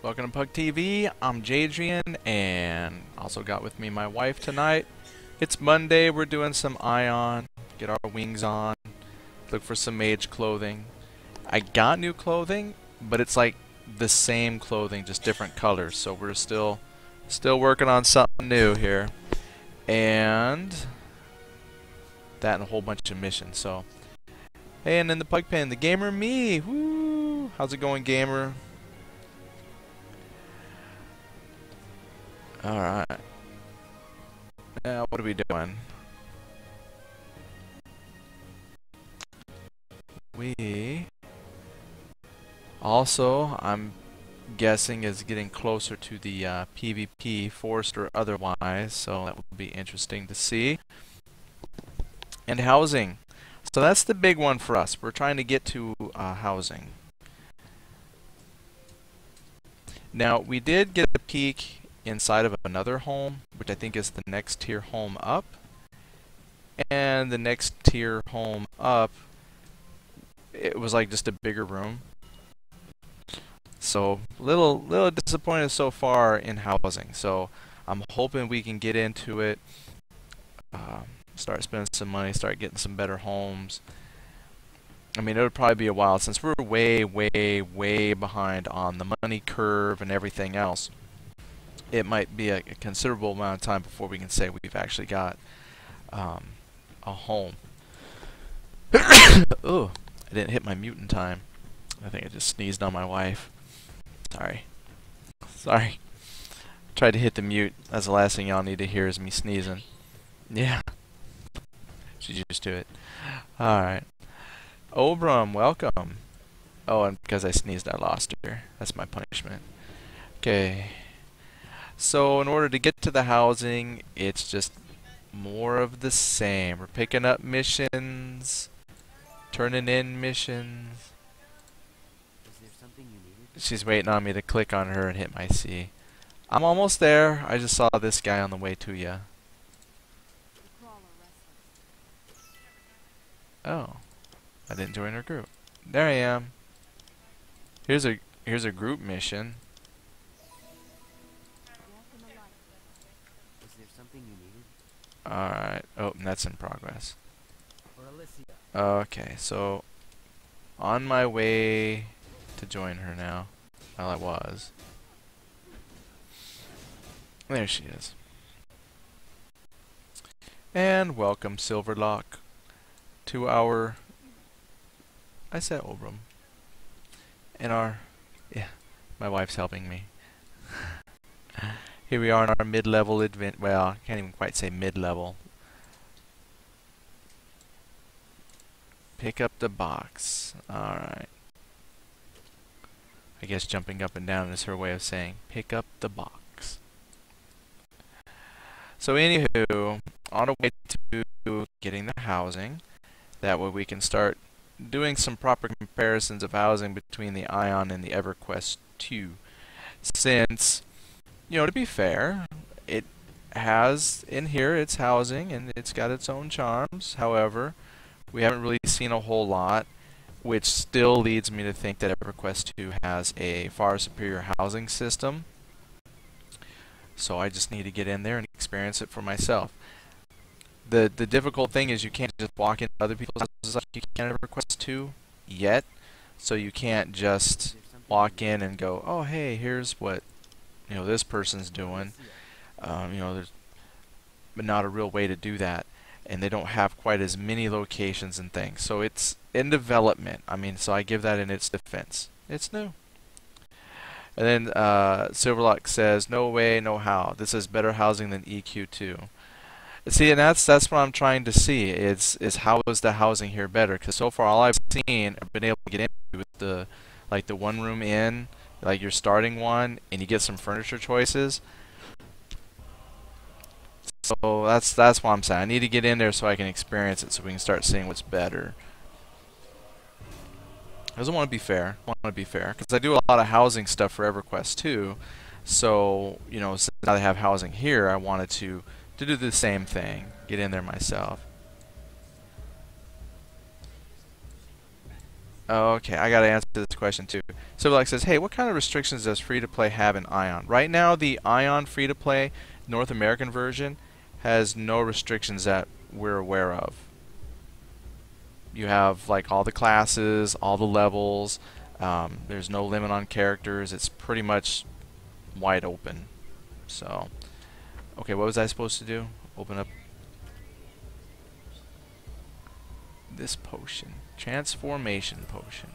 Welcome to Pug TV. I'm Jadrian, and also got with me my wife tonight. It's Monday. We're doing some Aion. Get our wings on. Look for some mage clothing. I got new clothing, but it's like the same clothing, just different colors. So we're still working on something new here, and that and a whole bunch of missions. So hey, and then the Pug Pen, the gamer me. Woo! How's it going, gamer? Alright. Now, what are we doing? We also, I'm guessing, is getting closer to the PvP, forced or otherwise, so that will be interesting to see. And housing. So that's the big one for us. We're trying to get to housing. Now, we did get a peek inside of another home, which I think is the next tier home up. And the next tier home up, it was like just a bigger room. So little disappointed so far in housing. So I'm hoping we can get into it, start spending some money, start getting some better homes. I mean, it'll probably be a while since we're way behind on the money curve and everything else. It might be a considerable amount of time before we can say we've actually got a home. Ooh, I didn't hit my mute in time. I think I just sneezed on my wife. Sorry. Tried to hit the mute. That's the last thing y'all need to hear is me sneezing. Yeah. She's used to it. Alright. Obram, welcome. Oh, and because I sneezed, I lost her. That's my punishment. Okay. So, in order to get to the housing, it's just more of the same. We're picking up missions, turning in missions. Is there something you needed? She's waiting on me to click on her and hit my C. I'm almost there. I just saw this guy on the way to ya. Oh, I didn't join her group. There I am. Here's a group mission. Is there something you needed? Alright. Oh, and that's in progress. For Alicia. Okay, so on my way to join her now. Well, I was. There she is. And welcome, Silverlock, to our... I said Obram. And our... Yeah, my wife's helping me. Here we are in our mid-level advent. Well, I can't even quite say mid-level. Pick up the box. Alright. I guess jumping up and down is her way of saying pick up the box. So anywho, on our way to getting the housing, that way we can start doing some proper comparisons of housing between the Aion and the EverQuest 2. Since, you know, to be fair, it has in here its housing and it's got its own charms. However, we haven't really seen a whole lot, which still leads me to think that EverQuest 2 has a far superior housing system. So I just need to get in there and experience it for myself. The difficult thing is you can't just walk into other people's houses like you can in EverQuest 2 yet. So you can't just walk in and go, oh hey, here's what this person's doing. There's but not a real way to do that. And they don't have quite as many locations and things. So it's in development. I mean, so I give that in its defense. It's new. And then Silverlock says, no way, no how. This is better housing than EQ2. See, and that's what I'm trying to see. Is how is the housing here better? Because so far all I've seen, I've been able to get into with the one room inn, like your starting one, and you get some furniture choices. So that's what I'm saying. I need to get in there so I can experience it, so we can start seeing what's better. I don't want to be fair. I want to be fair because I do a lot of housing stuff for EverQuest too. So since now they have housing here, I wanted to do the same thing. Get in there myself. Okay, I gotta answer this question too. So like says, hey, what kind of restrictions does free to play have in Ion? Right now, the Ion free to play North American version has no restrictions that we're aware of. You have like all the classes, all the levels. There's no limit on characters. It's pretty much wide open. So, okay, what was I supposed to do? Open up this potion, transformation potion,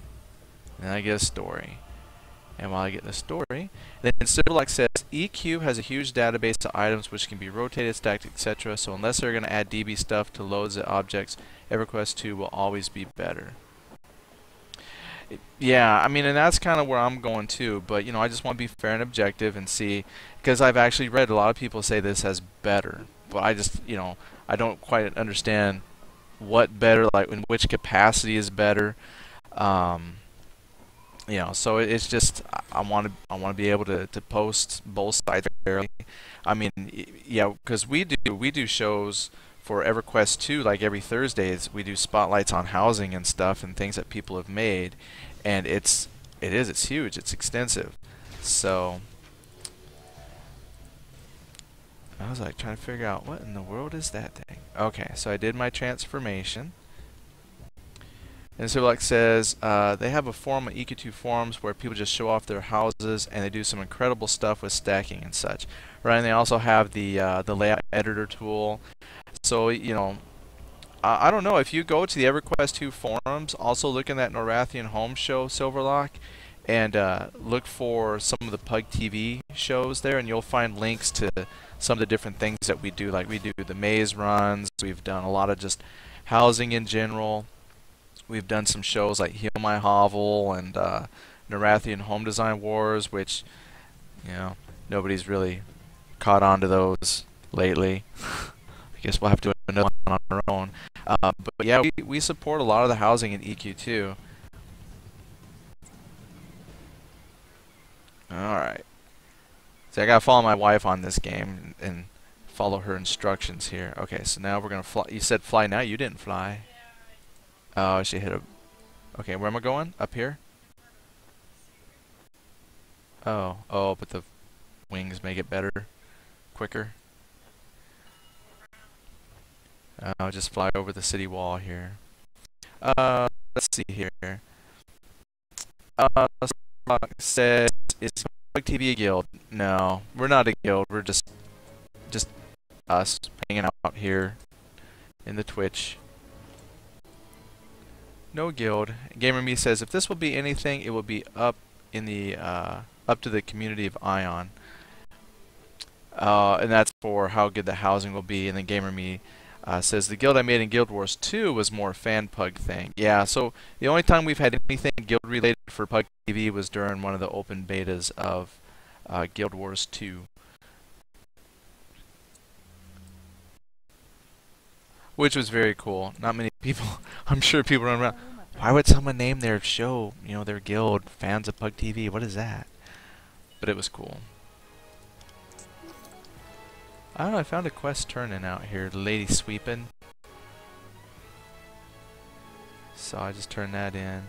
and then I get a story. And while I get the story, then Civilix says EQ has a huge database of items which can be rotated, stacked, etc. So unless they're going to add DB stuff to loads of objects, EverQuest 2 will always be better. Yeah, I mean, and that's kind of where I'm going too. But you know, I just want to be fair and objective and see, because I've actually read a lot of people say this has better, but I just, you know, I don't quite understand what better, like in which capacity is better. Um, you know, so it's just I want to be able to post both sides fairly. I mean, yeah, because we do shows for EverQuest 2 like every Thursdays. We do spotlights on housing and stuff and things that people have made, and it's huge, it's extensive. So I was like trying to figure out what in the world is that thing. Okay, so I did my transformation. And so like says they have a forum on EQ2 forums where people just show off their houses and they do some incredible stuff with stacking and such. Right, and they also have the layout editor tool. So you know, I don't know if you go to the EverQuest 2 forums, also look in that Norathian Home Show Silverlock, and look for some of the Pug TV shows there, and you'll find links to some of the different things that we do. Like we do the maze runs. We've done a lot of just housing in general. We've done some shows like Heal My Hovel and Norathian Home Design Wars, which, you know, nobody's really caught on to those lately. I guess we'll have to do another one on our own. But yeah, we support a lot of the housing in EQ2. Alright. So I gotta follow my wife on this game and follow her instructions here. Okay, so now we're gonna fly. You said fly now, you didn't fly. Oh, she hit a... Okay, where am I going? Up here? Oh, but the wings make it better, quicker. I'll just fly over the city wall here. Let's see here. Says, is Bug TV a guild? No, we're not a guild. We're just us hanging out here in the Twitch. No guild. GamerMe says if this will be anything, it will be up in the up to the community of Aion. And that's for how good the housing will be. And then GamerMe says the guild I made in Guild Wars 2 was more fan pug thing. Yeah, so the only time we've had anything guild related for Pug TV was during one of the open betas of Guild Wars 2. Which was very cool. Not many people, I'm sure people run around. Why would someone name their show, you know, their guild, Fans of Pug TV? What is that? But it was cool. I don't know, I found a quest turning out here. The lady sweeping. So I just turned that in.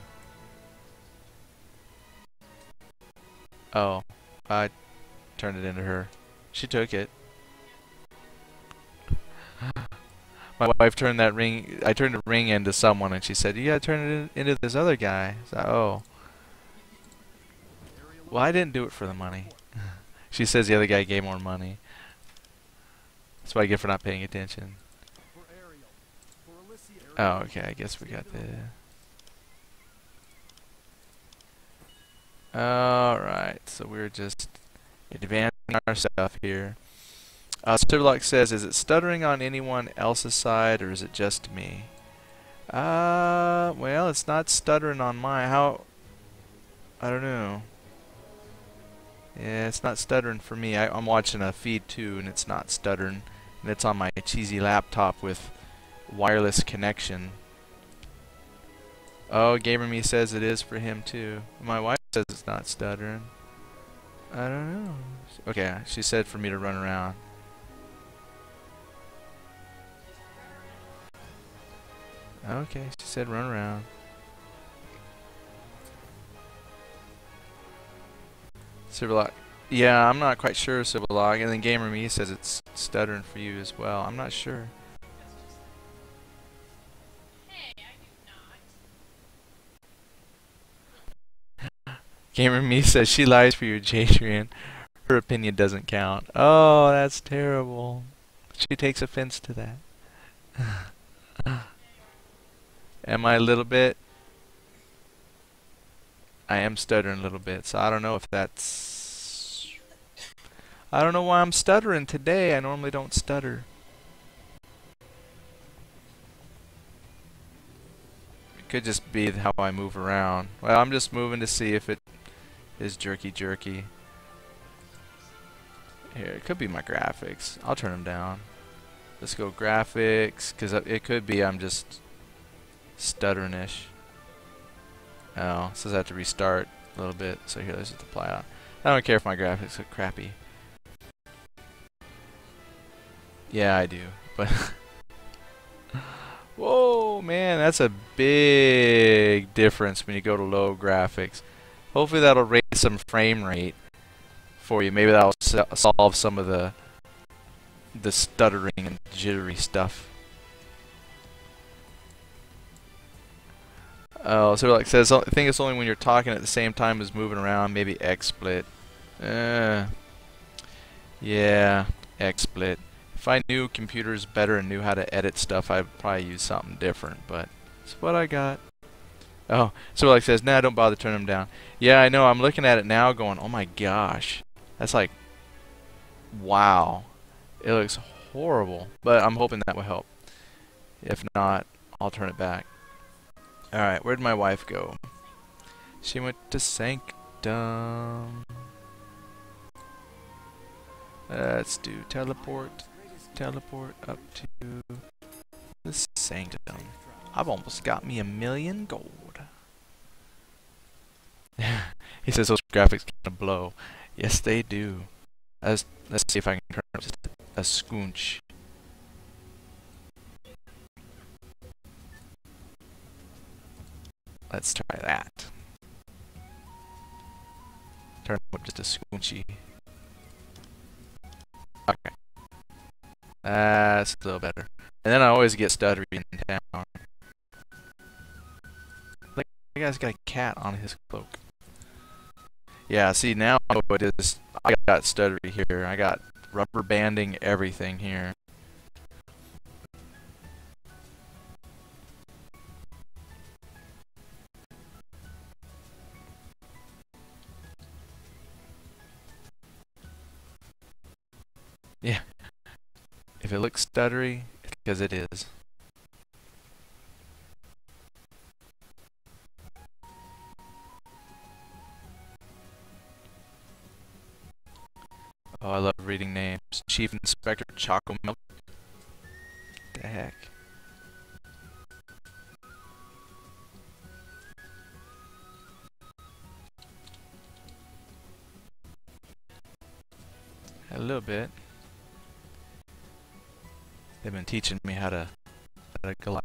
Oh, I turned it into her. She took it. My wife turned that ring. I turned a ring into someone, and she said, "You gotta turn it into this other guy." So, oh, well, I didn't do it for the money. She says the other guy gave more money. That's what I get for not paying attention. Oh, okay. I guess we got the. Alright, so we're just advancing our stuff here. Civillox says, is it stuttering on anyone else's side, or is it just me? Well, it's not stuttering on mine. How? I don't know. Yeah, it's not stuttering for me. I'm watching a feed too, and it's not stuttering. And it's on my cheesy laptop with wireless connection. Oh, GamerMe says it is for him too. My wife says it's not stuttering. I don't know. Okay, she said for me to run around. Okay, she said run around. Civilog. Yeah, I'm not quite sure, Civilog. And then Gamer Me says it's stuttering for you as well. I'm not sure. Gamer Me says she lies for you, Jadrian. Her opinion doesn't count. Oh, that's terrible. She takes offense to that. Am I a little bit? I am stuttering a little bit, so I don't know if that's... I don't know why I'm stuttering today. I normally don't stutter. It could just be how I move around. Well, I'm just moving to see if it is jerky. Here, it could be my graphics. I'll turn them down. Let's go graphics, because it could be I'm just stuttering-ish. Oh, it says I have to restart a little bit. So here, let's just apply on. I don't care if my graphics look crappy. Yeah, I do. But whoa, man, that's a big difference when you go to low graphics. Hopefully that'll raise some frame rate for you. Maybe that'll solve some of the stuttering and jittery stuff. Oh, so like says, I think it's only when you're talking at the same time as moving around. Maybe XSplit. Yeah, XSplit. If I knew computers better and knew how to edit stuff, I'd probably use something different. But it's what I got. Oh, so like says, nah, don't bother turning them down. Yeah, I know. I'm looking at it now, going, oh my gosh, that's like, wow. It looks horrible. But I'm hoping that will help. If not, I'll turn it back. Alright, where'd my wife go? She went to Sanctum. Let's do teleport up to the Sanctum. I've almost got me 1,000,000 gold. He says those graphics kind of blow. Yes, they do. Let's see if I can turn up just a scoonch. Let's try that. Turn up just a scoonchy. Okay. That's a little better. And then I always get stuttery in town. Look, the guy's got a cat on his cloak. Yeah, see now it is. I got stuttery here. I got rubber banding everything here. Yeah. If it looks stuttery, it's because it is. Oh, I love reading names. Chief Inspector Choco Milk. The heck? A little bit. They've been teaching me how to glide.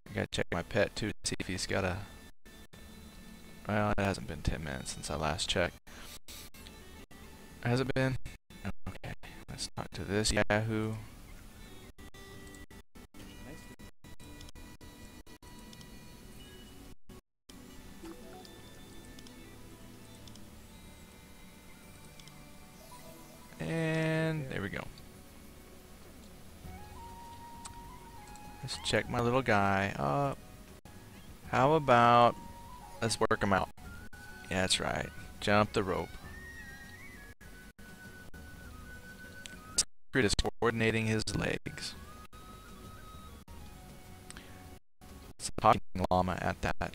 I gotta check my pet too to see if he's got a... Well, it hasn't been 10 minutes since I last checked. Has it been? Okay, let's talk to this Yahoo. And there we go. Let's check my little guy up. How about, let's work him out. Yeah, that's right. Jump the rope. Secret is coordinating his legs. It's a talking llama at that.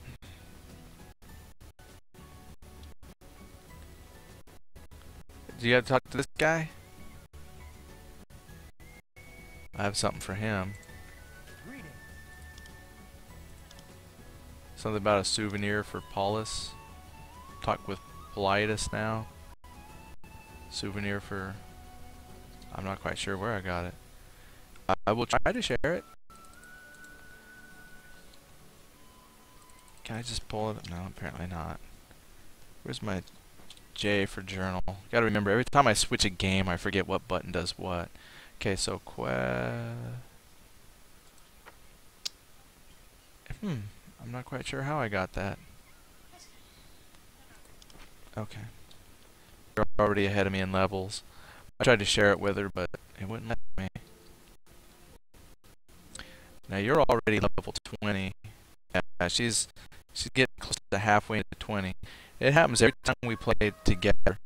Do you have to talk to this guy? I have something for him. Greetings. Something about a souvenir for Paulus. Talk with Politus now. Souvenir for... I'm not quite sure where I got it. I will try to share it. Can I just pull it? No, apparently not. Where's my J for journal? Gotta remember, every time I switch a game, I forget what button does what. Okay, so I'm not quite sure how I got that. Okay. You're already ahead of me in levels. I tried to share it with her, but it wouldn't let me. Now you're already level 20. Yeah, she's getting close to halfway to 20. It happens every time we play together.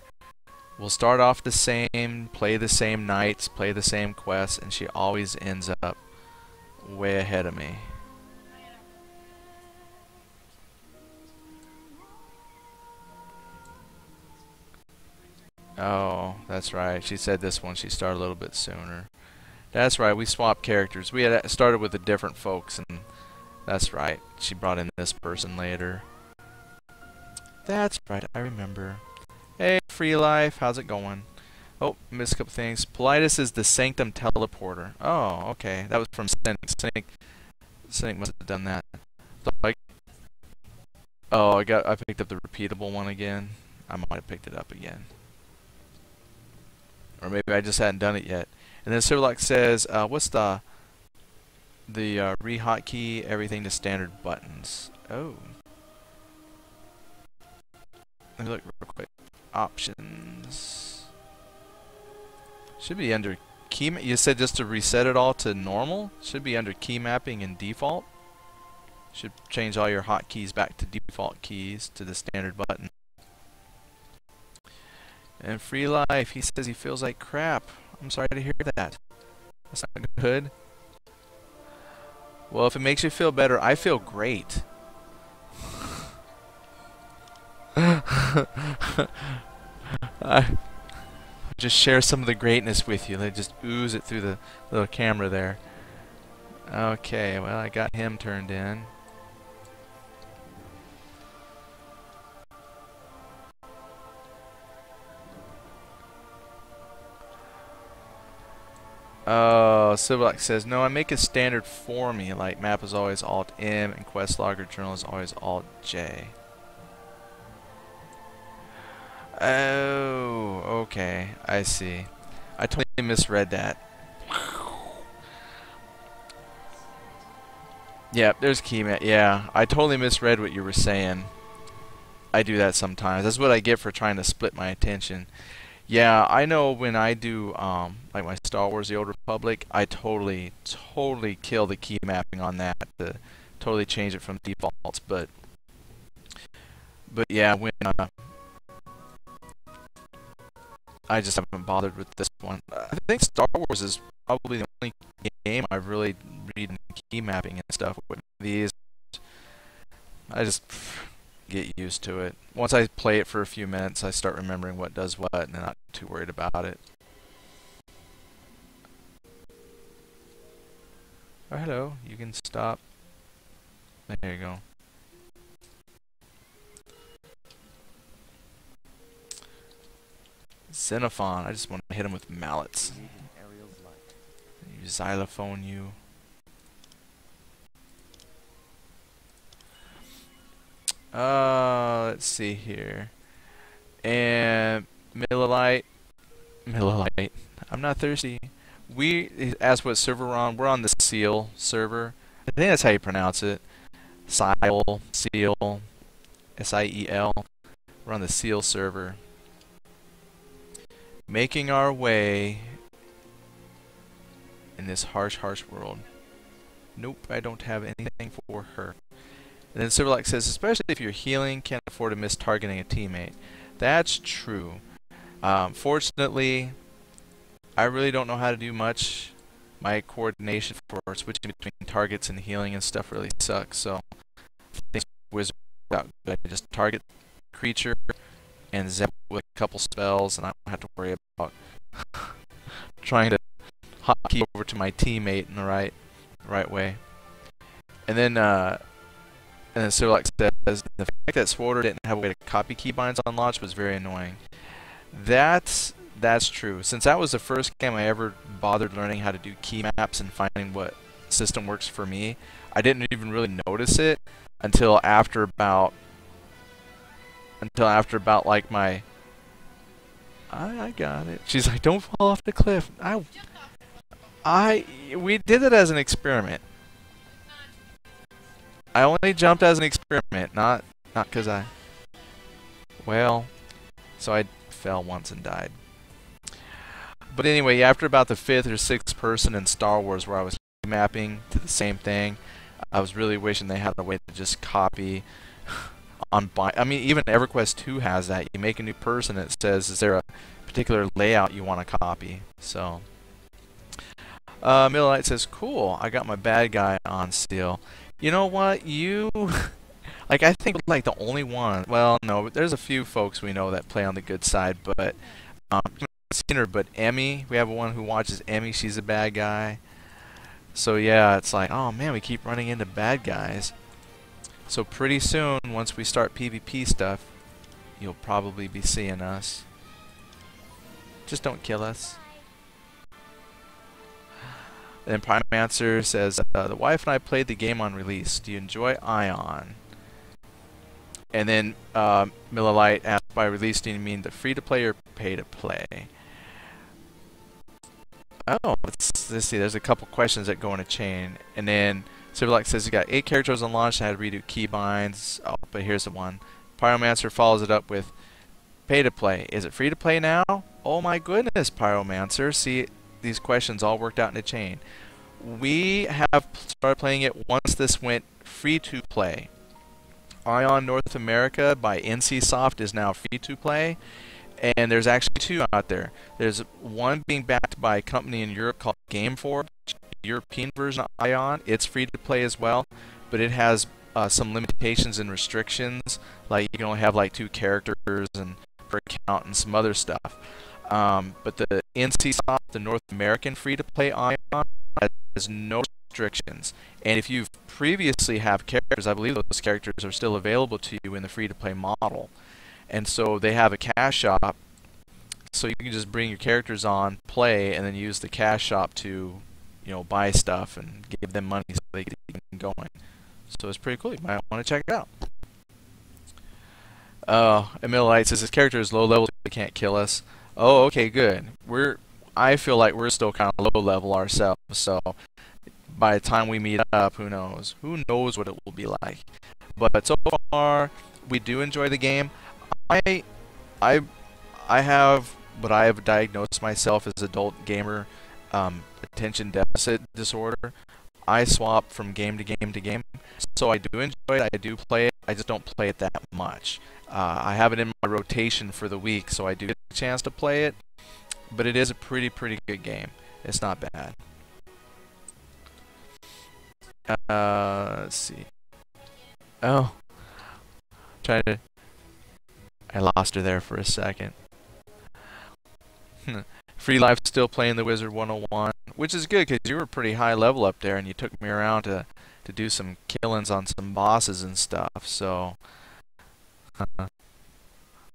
We'll start off the same, play the same nights, play the same quests, and she always ends up way ahead of me. Oh, that's right. She said this one she started a little bit sooner. That's right, we swapped characters. We had started with the different folks, and that's right. She brought in this person later. That's right, I remember. Hey, Free Life, how's it going? Oh, missed a couple things. Politus is the Sanctum Teleporter. Oh, okay. That was from Cynic. Cynic must have done that. So I picked up the repeatable one again. I might have picked it up again. Or maybe I just hadn't done it yet. And then Silverlock says, what's the re-hotkey everything to standard buttons? Oh. Let me look real quick. Options. Should be under key. You said just to reset it all to normal? Should be under key mapping and default. Should change all your hotkeys back to default keys to the standard button. And Free Life, he says he feels like crap. I'm sorry to hear that. That's not good. Well, if it makes you feel better, I feel great. I just share some of the greatness with you. They just ooze it through the little camera there. Okay, well, I got him turned in. Oh, Civilac says, no, I make it standard for me. Like, map is always Alt-M, and quest logger journal is always Alt-J. Oh, okay. I see. I totally misread that. Yeah, there's keymat. Yeah, I totally misread what you were saying. I do that sometimes. That's what I get for trying to split my attention. Yeah, I know when I do like my Star Wars: The Old Republic, I totally kill the key mapping on that to totally change it from defaults. But yeah, when I just haven't bothered with this one. I think Star Wars is probably the only game I've really read key mapping and stuff. With these, I just get used to it. Once I play it for a few minutes, I start remembering what does what, and I'm not too worried about it. Oh, hello. You can stop. There you go. Xenophon. I just want to hit him with mallets. You xylophone, you. Let's see here. And Millilite. I'm not thirsty. He asked what server we're on. We're on the Seal server. I think that's how you pronounce it. Seal, S-I-E-L. We're on the Seal server. Making our way in this harsh world. Nope, I don't have anything for her. And then Silverlight says, especially if you're healing, can't afford to miss targeting a teammate. That's true. Fortunately, I really don't know how to do much. My coordination for switching between targets and healing and stuff really sucks. So, things wizard out good. I just target creature and zap with a couple spells, and I don't have to worry about trying to hotkey over to my teammate in the right way. And then Civilix says the fact that Swarter didn't have a way to copy keybinds on launch was very annoying. That's true. Since that was the first game I ever bothered learning how to do key maps and finding what system works for me, I didn't even really notice it until after about like my I got it. She's like, don't fall off the cliff. We did it as an experiment. I only jumped as an experiment, not because well, so I fell once and died. But anyway, after about the 5th or 6th person in Star Wars where I was mapping to the same thing, I was really wishing they had a way to just copy on I mean, even EverQuest 2 has that. You make a new person, it says, is there a particular layout you want to copy? So, Millite says, cool, I got my bad guy on still. You know what, like, I think like the only one, well, no, there's a few folks we know that play on the good side, but, but Emmy, we have one who watches Emmy, she's a bad guy. So yeah, it's like, oh man, we keep running into bad guys. So pretty soon, once we start PvP stuff, you'll probably be seeing us. Just don't kill us. And then Primemancer says, the wife and I played the game on release. Do you enjoy Aion? And then Millalite asked, by release, do you mean the free-to-play or pay-to-play? Oh, let's see. There's a couple questions that go in a chain. And then Civilix says you got 8 characters on launch and had to redo keybinds. Oh, but here's the one. Pyromancer follows it up with pay-to-play. Is it free-to-play now? Oh my goodness, Pyromancer. See, these questions all worked out in a chain. We have started playing it once this went free-to-play. Aion North America by NCSoft is now free-to-play. And there's actually 2 out there. There's one being backed by a company in Europe called Gameforge, the European version of Aion. It's free to play as well, but it has some limitations and restrictions. Like you can only have like 2 characters and per account and some other stuff. But the NCSoft, the North American free to play Aion, has no restrictions. And if you've previously have characters, I believe those characters are still available to you in the free to play model. And so they have a cash shop, so you can just bring your characters on, play, and then use the cash shop to, buy stuff and give them money so they get it going. So it's pretty cool. You might want to check it out. Emil Light says his character is low level, so they can't kill us. Oh, okay, good. I feel like we're still kind of low level ourselves, so by the time we meet up, who knows? Who knows what it will be like? But so far, we do enjoy the game. I have what I have diagnosed myself as adult gamer attention deficit disorder. I swap from game to game to game, so I do enjoy it. I do play it. I just don't play it that much. I have it in my rotation for the week, so I do get a chance to play it. But it is a pretty good game. It's not bad. Let's see. Oh, I lost her there for a second. Free Life still playing the Wizard 101, which is good because you were pretty high level up there and you took me around to do some killings on some bosses and stuff. So,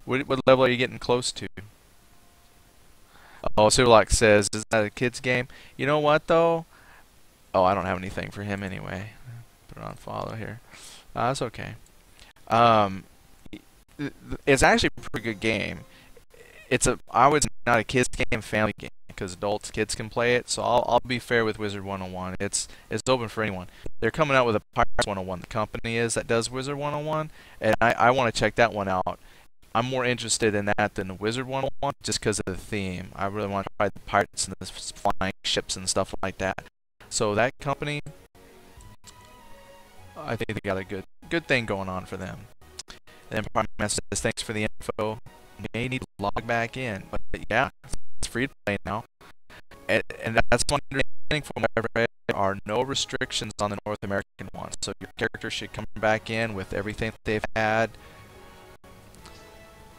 what level are you getting close to? Oh, Silverlock says, is that a kid's game? You know what though? Oh, I don't have anything for him anyway. Put it on follow here. That's okay. It's actually a pretty good game. I would say not a kids game, family game, because adults, kids can play it. So I'll be fair with Wizard 101. It's open for anyone. They're coming out with a Pirates 101. The company is that does Wizard 101, and I want to check that one out. I'm more interested in that than the Wizard 101 just because of the theme. I really want to try the pirates and the flying ships and stuff like that. So that company, I think they got a good thing going on for them. And then Prime says, thanks for the info. May need to log back in. But yeah, it's free to play now. And that's one understanding from what I've read. There are no restrictions on the North American one. So your character should come back in with everything that they've had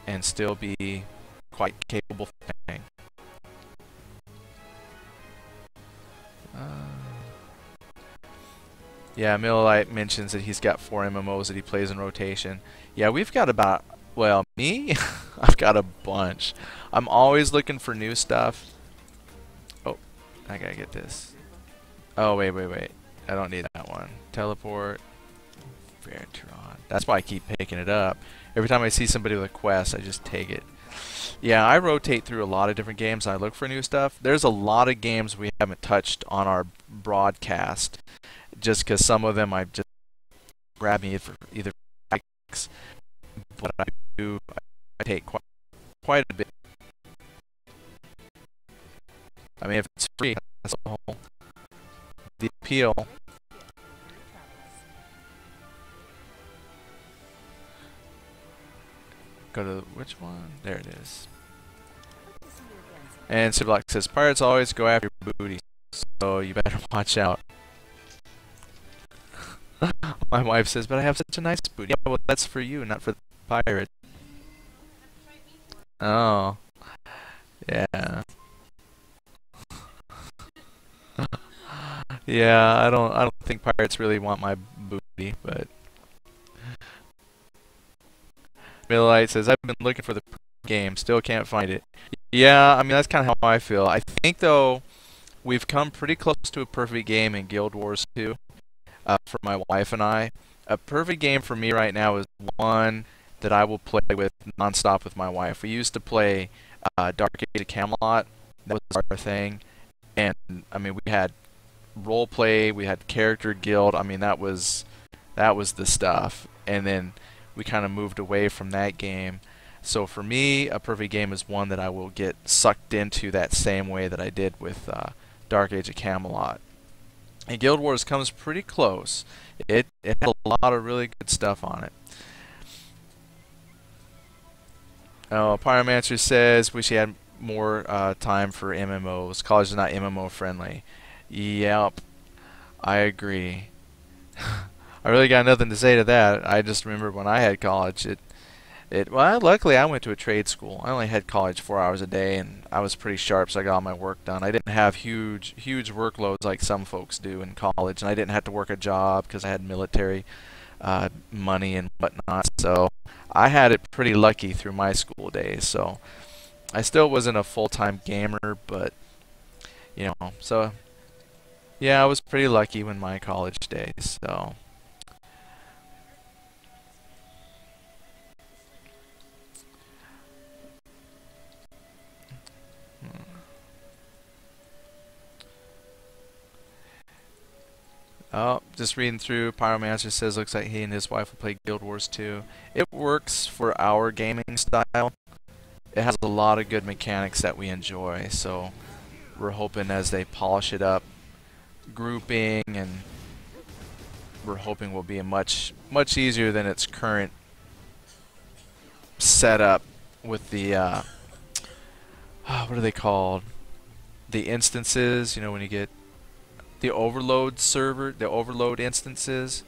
and still be quite capable of playing. Yeah, Millite mentions that he's got 4 MMOs that he plays in rotation. Yeah, we've got about, well, me, I've got a bunch. I'm always looking for new stuff. Oh, I gotta get this. Oh, wait, wait, wait. I don't need that one. Teleport. Veritron. That's why I keep picking it up. Every time I see somebody with a quest, I just take it. Yeah, I rotate through a lot of different games. I look for new stuff. There's a lot of games we haven't touched on our broadcast, just because some of them I just grab me for either likes, but I take quite a bit. I mean, if it's free, that's the whole the appeal. Go to which one? There it is. And Siblock says pirates always go after your booty, so you better watch out. My wife says, but I have such a nice booty. Yeah, well, that's for you, not for the pirate. Oh, yeah. Yeah, I don't think pirates really want my booty, but Millite says I've been looking for the game, still can't find it. Yeah, I mean that's kind of how I feel. I think though we've come pretty close to a perfect game in Guild Wars 2 for my wife and I. A perfect game for me right now is one that I will play with nonstop with my wife. We used to play Dark Age of Camelot. That was our thing, and I mean we had role play, we had character guild. I mean that was the stuff. And then we kind of moved away from that game. So for me, a perfect game is one that I will get sucked into that same way that I did with Dark Age of Camelot. And Guild Wars comes pretty close. It had a lot of really good stuff on it. Oh, Pyromancer says wish he had more time for MMOs. College is not MMO friendly. Yep, I agree. I really got nothing to say to that. I just remember when I had college, well, luckily I went to a trade school. I only had college 4 hours a day, and I was pretty sharp, so I got all my work done. I didn't have huge workloads like some folks do in college, and I didn't have to work a job because I had military money and whatnot. So I had it pretty lucky through my school days. So I still wasn't a full-time gamer, but so yeah, I was pretty lucky in my college days. So. Oh, just reading through, Pyromancer says looks like he and his wife will play Guild Wars 2. It works for our gaming style. It has a lot of good mechanics that we enjoy, so we're hoping as they polish it up, grouping, and we're hoping will be a much easier than its current setup with the what are they called? The instances, when you get the overload server, the overload instances.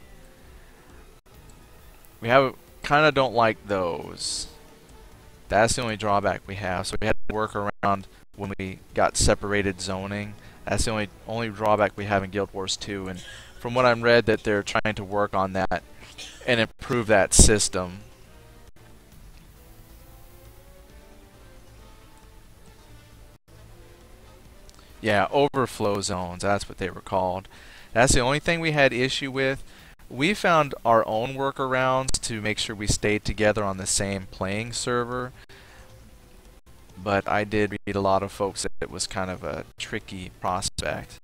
We kind of don't like those. That's the only drawback we have. So we had to work around when we got separated zoning. That's the only drawback we have in Guild Wars 2. And from what I'm read, that they're trying to work on that and improve that system. Yeah, overflow zones, that's what they were called. That's the only thing we had issue with. We found our own workarounds to make sure we stayed together on the same playing server. But I did read a lot of folks that it was kind of a tricky prospect.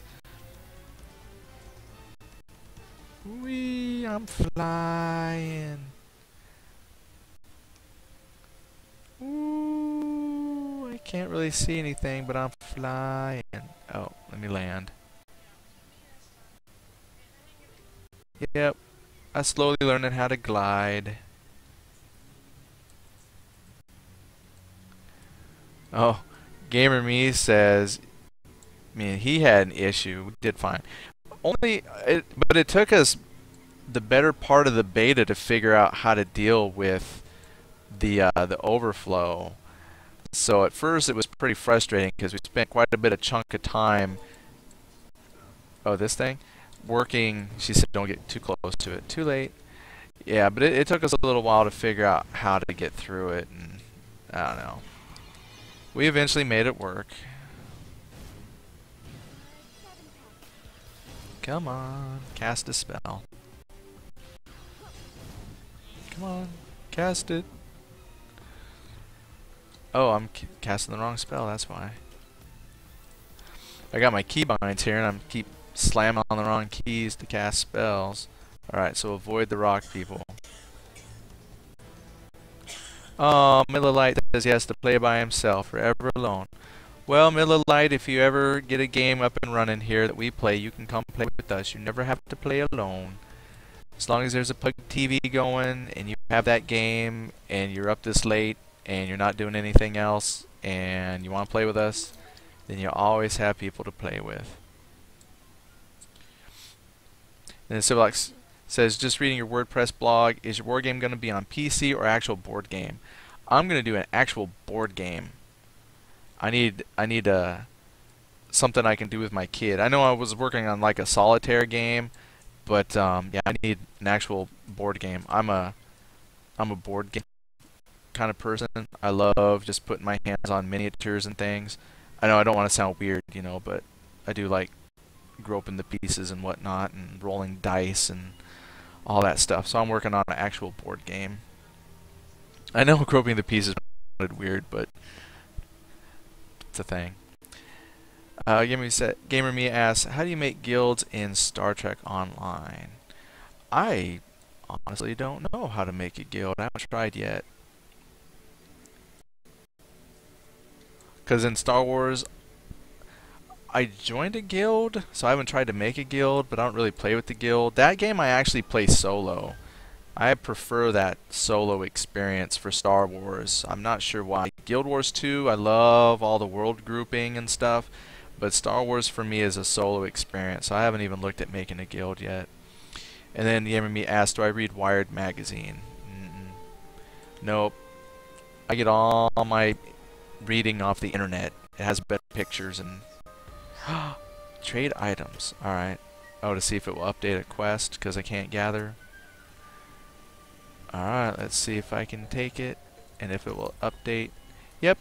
Wee, I'm flying. Ooh, I can't really see anything, but I'm flying. Oh, let me land. Yep, I slowly learning how to glide. Oh, Gamer Me says, I mean, he had an issue. We did fine. But it took us the better part of the beta to figure out how to deal with the overflow. So at first it was pretty frustrating because we spent quite a bit of chunk of time. Oh, this thing? working. She said don't get too close to it. Too late. Yeah, but it took us a little while to figure out how to get through it, and I don't know. We eventually made it work. Come on, cast a spell. Come on, cast it. Oh, I'm casting the wrong spell, that's why. I got my keybinds here, and I'm keep slamming on the wrong keys to cast spells. Alright, so avoid the rock people. Oh, Miller Lite says he has to play by himself, forever alone. Well, Miller Lite, if you ever get a game up and running here that we play, you can come play with us. You never have to play alone. As long as there's a Pug TV going, and you have that game, and you're up this late, and you're not doing anything else, and you want to play with us, then you always have people to play with. And Civilox says, just reading your WordPress blog, is your board game going to be on PC or actual board game? I'm going to do an actual board game. I need something I can do with my kid. I know I was working on like a solitaire game, but yeah, I need an actual board game. I'm a board game kind of person. I love just putting my hands on miniatures and things. I know I don't want to sound weird, you know, but I do like groping the pieces and whatnot, and rolling dice and all that stuff. So I'm working on an actual board game. I know groping the pieces sounded weird, but it's a thing. Gamer Me asks, how do you make guilds in Star Trek Online? I honestly don't know how to make a guild. I haven't tried yet. Because in Star Wars, I joined a guild, so I haven't tried to make a guild, but I don't really play with the guild. That game I actually play solo. I prefer that solo experience for Star Wars. I'm not sure why. Guild Wars 2, I love all the world grouping and stuff, but Star Wars for me is a solo experience, so I haven't even looked at making a guild yet. And then Gamer Me asked, do I read Wired magazine? Nope. I get all my reading off the internet. It has better pictures and trade items. Alright. Oh, to see if it will update a quest, because I can't gather. Alright, let's see if I can take it, and if it will update. Yep.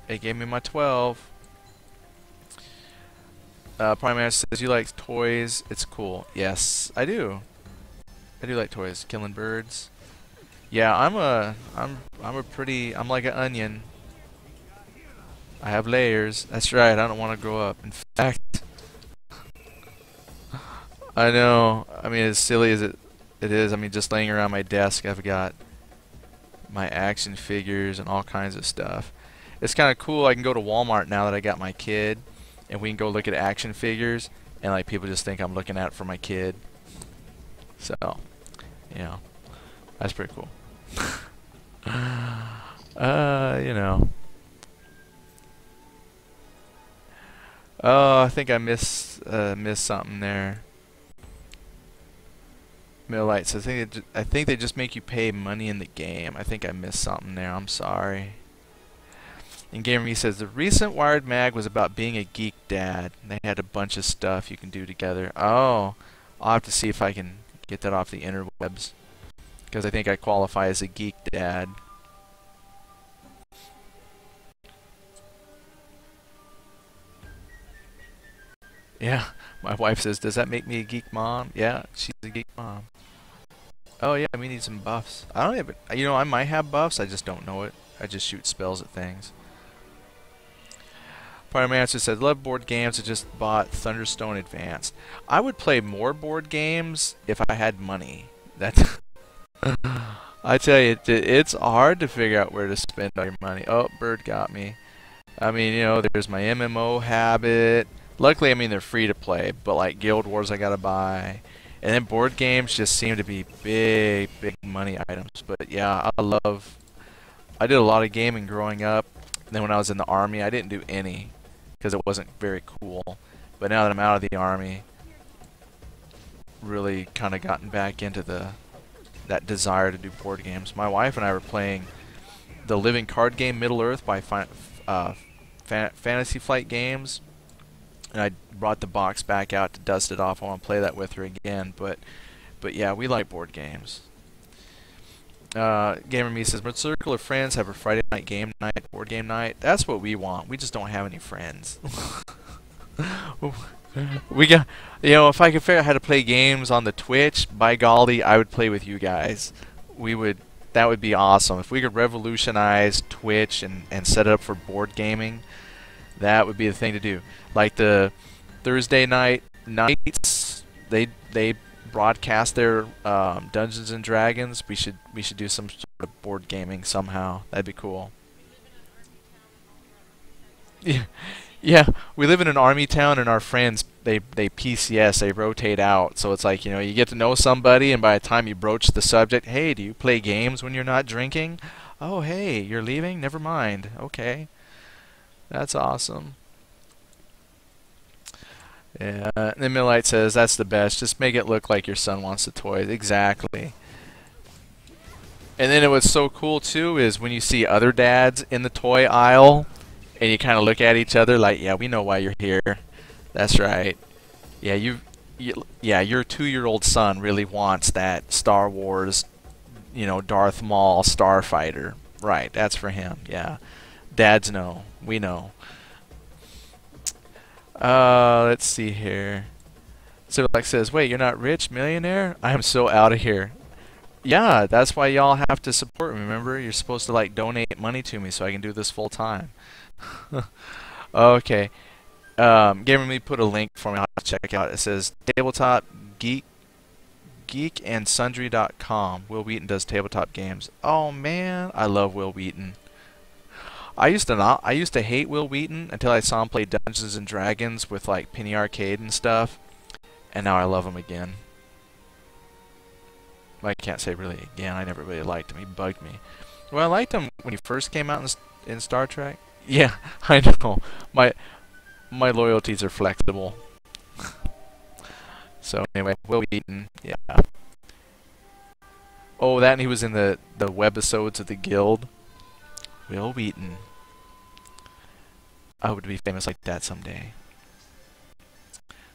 It gave me my 12. Primary says, you like toys? It's cool. Yes, I do. I do like toys. Killing birds. Yeah, I'm like an onion. I have layers. That's right, I don't want to grow up. In fact, I know. I mean, as silly as it is, I mean, just laying around my desk, I've got my action figures and all kinds of stuff. It's kind of cool. I can go to Walmart now that I got my kid, and we can go look at action figures, and like people just think I'm looking at it for my kid. So, you know, that's pretty cool. You know. Oh, I think I missed something there. Millite says, I think they just make you pay money in the game. I think I missed something there. I'm sorry. And Gamer Me says, the recent Wired Mag was about being a geek dad. They had a bunch of stuff you can do together. Oh, I'll have to see if I can get that off the interwebs, because I think I qualify as a geek dad. Yeah, my wife says, does that make me a geek mom? Yeah, she's a geek mom. Oh yeah, we need some buffs. I don't even, you know, I might have buffs, I just don't know it. I just shoot spells at things. Primary Answer says, love board games, I just bought Thunderstone Advanced. I would play more board games if I had money. That's I tell you, it's hard to figure out where to spend all your money. Oh, bird got me. I mean, you know, there's my MMO habit. Luckily, I mean, they're free to play, but like Guild Wars I gotta buy. And then board games just seem to be big money items. But yeah, I did a lot of gaming growing up. And then when I was in the Army, I didn't do any, because it wasn't very cool. But now that I'm out of the Army, really kind of gotten back into that desire to do board games. My wife and I were playing the living card game Middle Earth by Fantasy Flight Games. and I brought the box back out to dust it off. I want to play that with her again, but yeah, we like board games. Gamer Me says, my circle of friends have a Friday night game night, board game night. That's what we want. We just don't have any friends. We got, if I could figure out how to play games on the Twitch, by golly, I would play with you guys. That would be awesome. If we could revolutionize Twitch and set it up for board gaming, that would be the thing to do. Like the Thursday nights, they broadcast their Dungeons and Dragons. We should do some sort of board gaming somehow. That'd be cool. Yeah, yeah. We live in an army town, and our friends they PCS. They rotate out. So it's like you get to know somebody, and by the time you broach the subject, hey, do you play games when you're not drinking? Oh, hey, you're leaving? Never mind. Okay, that's awesome. Yeah, and then Millite says, that's the best. Just make it look like your son wants the toys. Exactly. And then what's so cool, too, is when you see other dads in the toy aisle, and you kind of look at each other like, yeah, we know why you're here. That's right. Yeah, yeah, your 2-year-old son really wants that Star Wars, Darth Maul starfighter. Right, that's for him, yeah. Dads know. We know. Let's see here. So like says, wait, you're not rich, millionaire? I am so out of here. Yeah, that's why y'all have to support me. Remember, you're supposed to like donate money to me so I can do this full time. Okay. Gamer Me put a link for me. I'll check out. It says tabletop geekandsundry.com. Will Wheaton does tabletop games. Oh man, I love Will Wheaton. I used to hate Will Wheaton until I saw him play Dungeons and Dragons with like Penny Arcade and stuff, and now I love him again. I can't say really again. I never really liked him. He bugged me. Well, I liked him when he first came out in Star Trek. Yeah, I know. My loyalties are flexible. So anyway, Will Wheaton, yeah. Oh, that and he was in the webisodes of the Guild. Will Wheaton. I would be famous like that someday.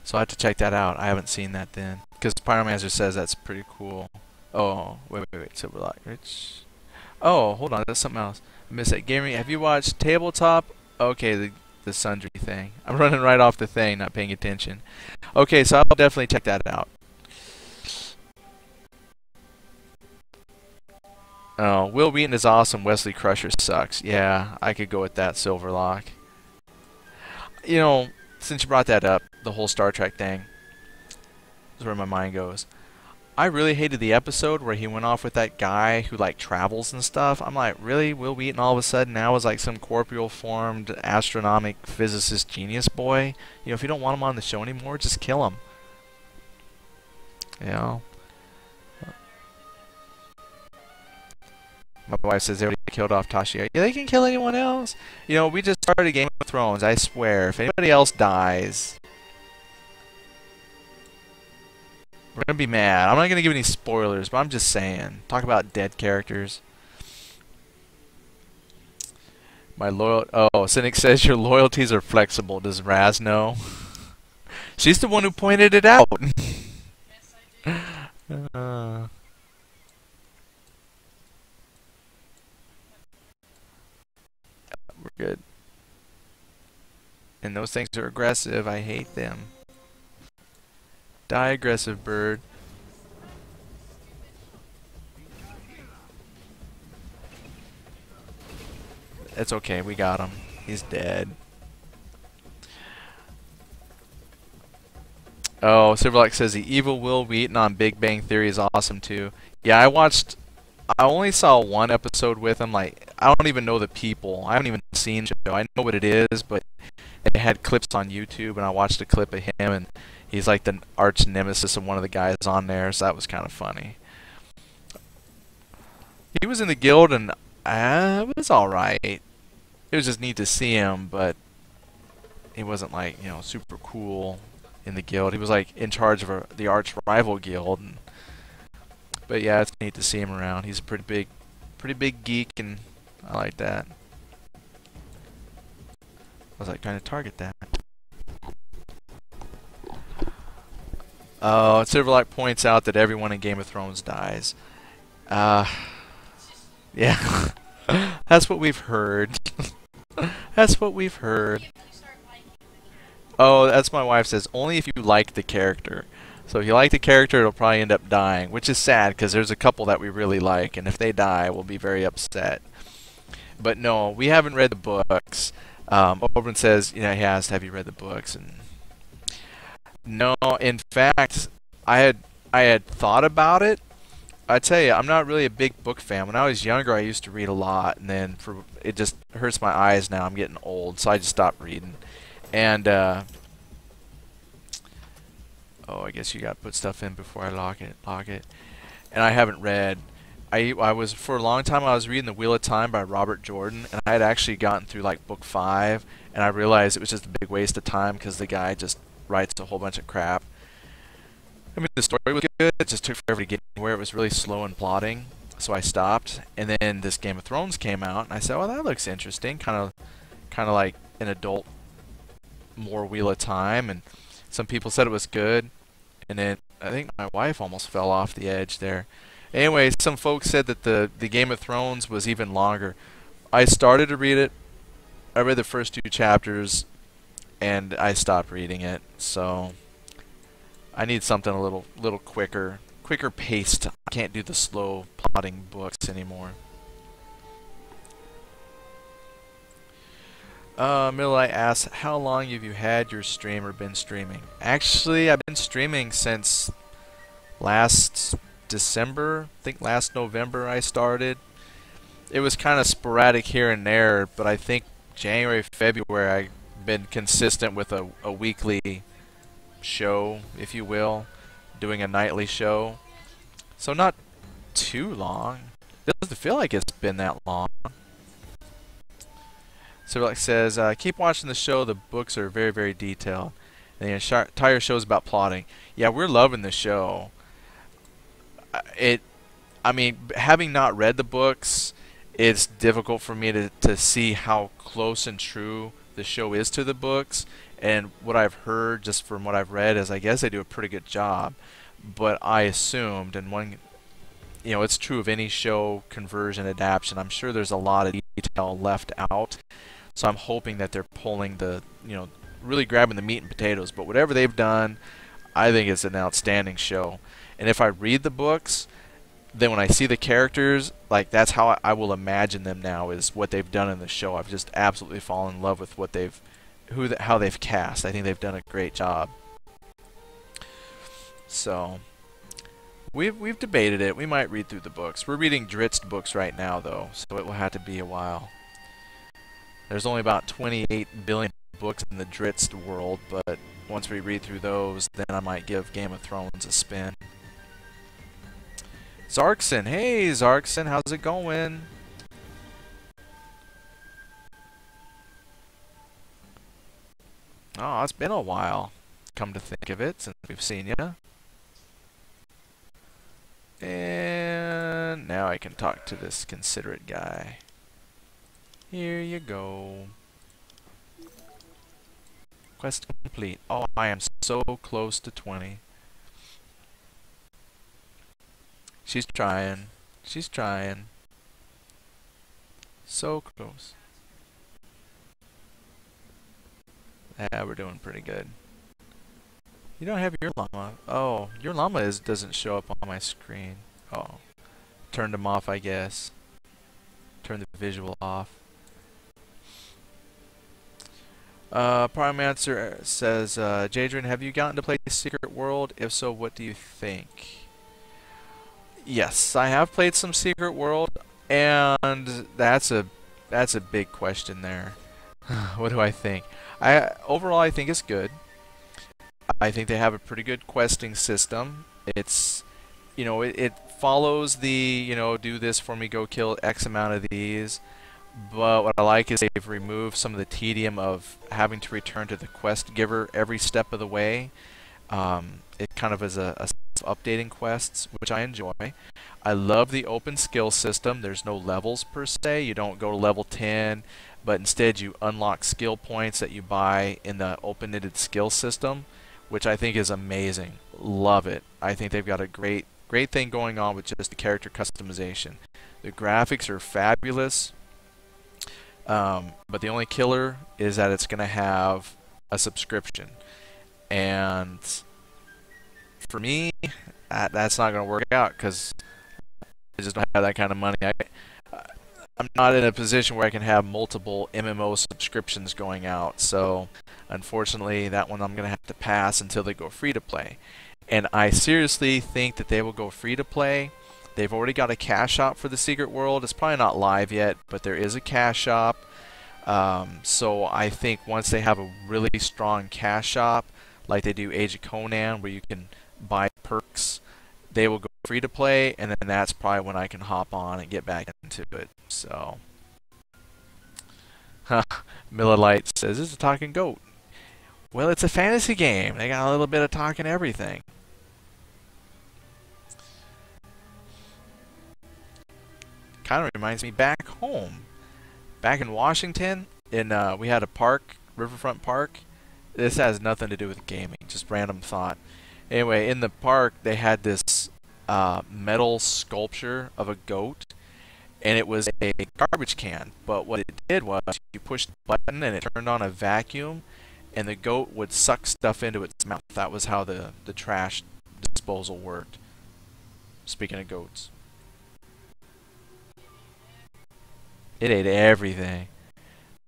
So I have to check that out. I haven't seen that then. Because Pyromancer says that's pretty cool. Oh, wait. Silverlock Rich. Oh, hold on. That's something else. I missed it. Gaming, have you watched Tabletop? Okay, the Sundry thing. I'm running right off the thing, not paying attention. Okay, so I'll definitely check that out. Oh, Will Wheaton is awesome. Wesley Crusher sucks. Yeah, I could go with that, Silverlock. Since you brought that up, the whole Star Trek thing is where my mind goes. I really hated the episode where he went off with that guy who like travels and stuff. I'm like, really? Will Wheaton all of a sudden now is like some corporeal formed astronomic physicist genius boy? If you don't want him on the show anymore, just kill him. My wife says they already killed off Tasha. Yeah, they can kill anyone else. We just started Game of Thrones. I swear, if anybody else dies, we're gonna be mad. I'm not gonna give any spoilers, but I'm just saying. Talk about dead characters. Oh, Cynic says your loyalties are flexible. Does Raz know? She's the one who pointed it out. We're good. And those things are aggressive. I hate them. Die, aggressive bird. It's okay. We got him. He's dead. Oh, Silverlock says the evil Will Wheaton on Big Bang Theory is awesome too. Yeah, I only saw one episode with him. Like, I don't even know the people. I haven't even seen the show. I know what it is, but they had clips on YouTube, and I watched a clip of him, and he's like the arch nemesis of one of the guys on there, so that was kind of funny. He was in the guild, and it was alright. It was just neat to see him, but he wasn't like, super cool in the guild. He was like in charge of the arch rival guild. But yeah, it's neat to see him around. He's a pretty big geek, and I like that. I was like trying to target that. Silverlight points out that everyone in Game of Thrones dies. Uh, yeah. That's what we've heard. That's what we've heard. Oh, that's my wife says, only if you like the character. So if you like the character, it'll probably end up dying, which is sad because there's a couple that we really like, and if they die, we'll be very upset. But no, we haven't read the books. Oberyn says, you know, he asked, have you read the books? And no, in fact, I had thought about it. I tell you, I'm not really a big book fan. When I was younger, I used to read a lot, and then it just hurts my eyes now. I'm getting old, so I just stopped reading. And oh, I guess you got to put stuff in before I lock it. And I haven't read. I was for a long time I was reading The Wheel of Time by Robert Jordan, and I had actually gotten through like book 5, and I realized it was just a big waste of time because the guy just writes a whole bunch of crap. I mean, the story was good. It just took forever to get anywhere. It was really slow and plotting, so I stopped. And then this Game of Thrones came out, and I said, "Oh, that looks interesting." Kind of like an adult, more Wheel of Time. And some people said it was good, and then I think my wife almost fell off the edge there. Anyway, some folks said that the Game of Thrones was even longer. I started to read it. I read the first 2 chapters, and I stopped reading it. So I need something a little quicker paced. I can't do the slow plotting books anymore. Millai asks, how long have you had your stream or been streaming? Actually, I've been streaming since last December. I think last November I started. It was kind of sporadic here and there, but I think January, February I've been consistent with a weekly show, if you will, doing a nightly show. So not too long. Doesn't feel like it's been that long. So like says, keep watching the show. The books are very, very detailed. And the entire show is about plotting. Yeah, we're loving the show. I mean, having not read the books, it's difficult for me to see how close and true the show is to the books. And what I've heard, just from what I've read, is I guess they do a pretty good job. But I assumed, and you know, it's true of any show conversion adaptation. I'm sure there's a lot of detail left out. So I'm hoping that they're pulling you know, really grabbing the meat and potatoes. But whatever they've done, I think it's an outstanding show. And if I read the books, then when I see the characters, like that's how I will imagine them now, is what they've done in the show. I've just absolutely fallen in love with what how they've cast. I think they've done a great job. So we've debated it. We might read through the books. We're reading Drizzt books right now, though, so it will have to be a while. There's only about 28 billion books in the Drizzt world, but once we read through those, then I might give Game of Thrones a spin. Zarkson, hey Zarkson, how's it going? Oh, it's been a while, come to think of it, since we've seen you. And now I can talk to this considerate guy. Here you go. Quest complete. Oh, I am so close to 20. She's trying. She's trying. So close. Yeah, we're doing pretty good. You don't have your llama. Oh, your llama doesn't show up on my screen. Oh. Turned them off, I guess. Turn the visual off. Primeanswer says, Jadrian, have you gotten to play Secret World? If so, what do you think? Yes, I have played some Secret World, and that's a big question there. What do I think? Overall, I think it's good. I think they have a pretty good questing system. It's, you know, it follows the, you know, do this for me, go kill X amount of these. But what I like is they've removed some of the tedium of having to return to the quest giver every step of the way. It kind of is a updating quests, which I enjoy. I love the open skill system. There's no levels per se. You don't go to level 10, but instead you unlock skill points that you buy in the open-ended skill system, which I think is amazing. Love it. I think they've got a great thing going on with just the character customization. The graphics are fabulous, but the only killer is that it's going to have a subscription. And for me, that's not going to work out because I just don't have that kind of money. I'm not in a position where I can have multiple MMO subscriptions going out. So, unfortunately, that one I'm going to have to pass until they go free to play. And I seriously think that they will go free to play. They've already got a cash shop for the Secret World. It's probably not live yet, but there is a cash shop. So I think once they have a really strong cash shop, like they do Age of Conan, where you can buy perks, they will go free to play, and then that's probably when I can hop on and get back into it. So, Miller Light says, "It's a talking goat." Well, it's a fantasy game. They got a little bit of talking everything. Kind of reminds me back home. Back in Washington, we had a park, Riverfront Park. This has nothing to do with gaming, just random thought. Anyway, in the park, they had this metal sculpture of a goat, and it was a garbage can. But what it did was you pushed the button and it turned on a vacuum, and the goat would suck stuff into its mouth. That was how the trash disposal worked. Speaking of goats. It ate everything.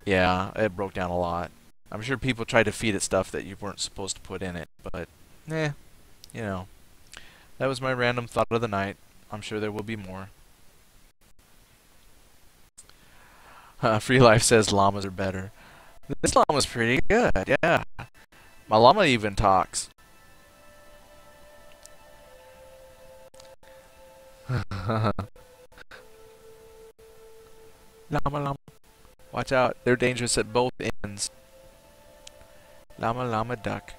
Yeah, it broke down a lot. I'm sure people tried to feed it stuff that you weren't supposed to put in it, but, you know. That was my random thought of the night. I'm sure there will be more. Free Life says llamas are better. This llama's pretty good, yeah. My llama even talks. Llama. Watch out, they're dangerous at both ends. Llama duck.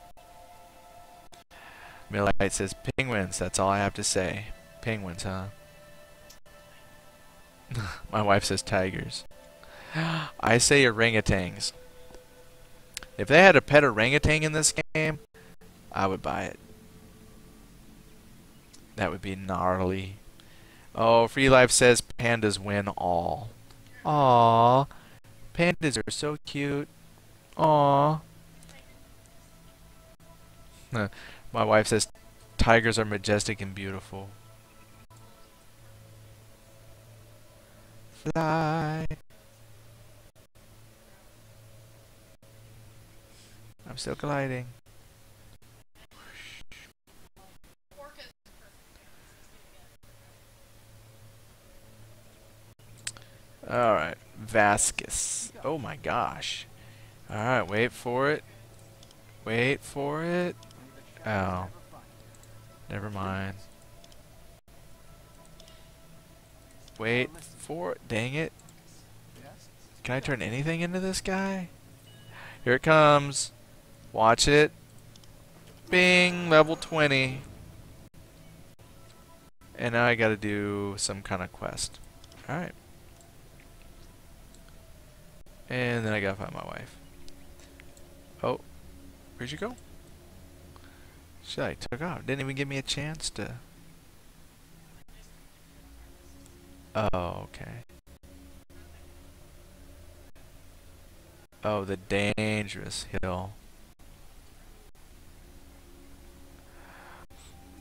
Millite says penguins, that's all I have to say. Penguins, huh? My wife says tigers. I say orangutans. If they had a pet orangutan in this game, I would buy it. That would be gnarly. Oh, Free Life says pandas win all. Aww. Pandas are so cute. Aww. My wife says tigers are majestic and beautiful. Fly. I'm still gliding. Alright, Vasquez. Oh my gosh. Alright, wait for it. Wait for it. Oh. Never mind. Wait for it. Dang it. Can I turn anything into this guy? Here it comes. Watch it. Bing! Level 20. And now I gotta do some kind of quest. Alright. And then I gotta find my wife. Oh. Where'd you go? She like took off. Didn't even give me a chance to... Oh, okay. Oh, the dangerous hill.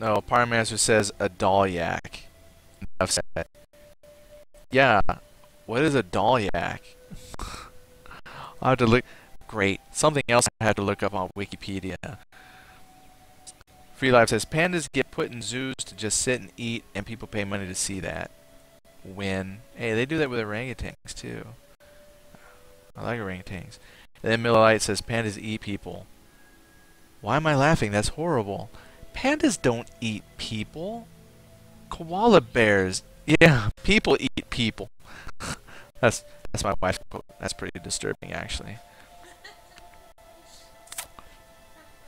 No, Pyromancer says a Dalyak. Enough said. Yeah. What is a Dalyak? I'll have to look. Great. Something else I have to look up on Wikipedia. Free Life says pandas get put in zoos to just sit and eat, and people pay money to see that. Win. Hey, they do that with orangutans too. I like orangutans. And then Miller Lite says pandas eat people. Why am I laughing? That's horrible. Pandas don't eat people. Koala bears. Yeah, people eat people. That's my wife's quote. That's pretty disturbing, actually.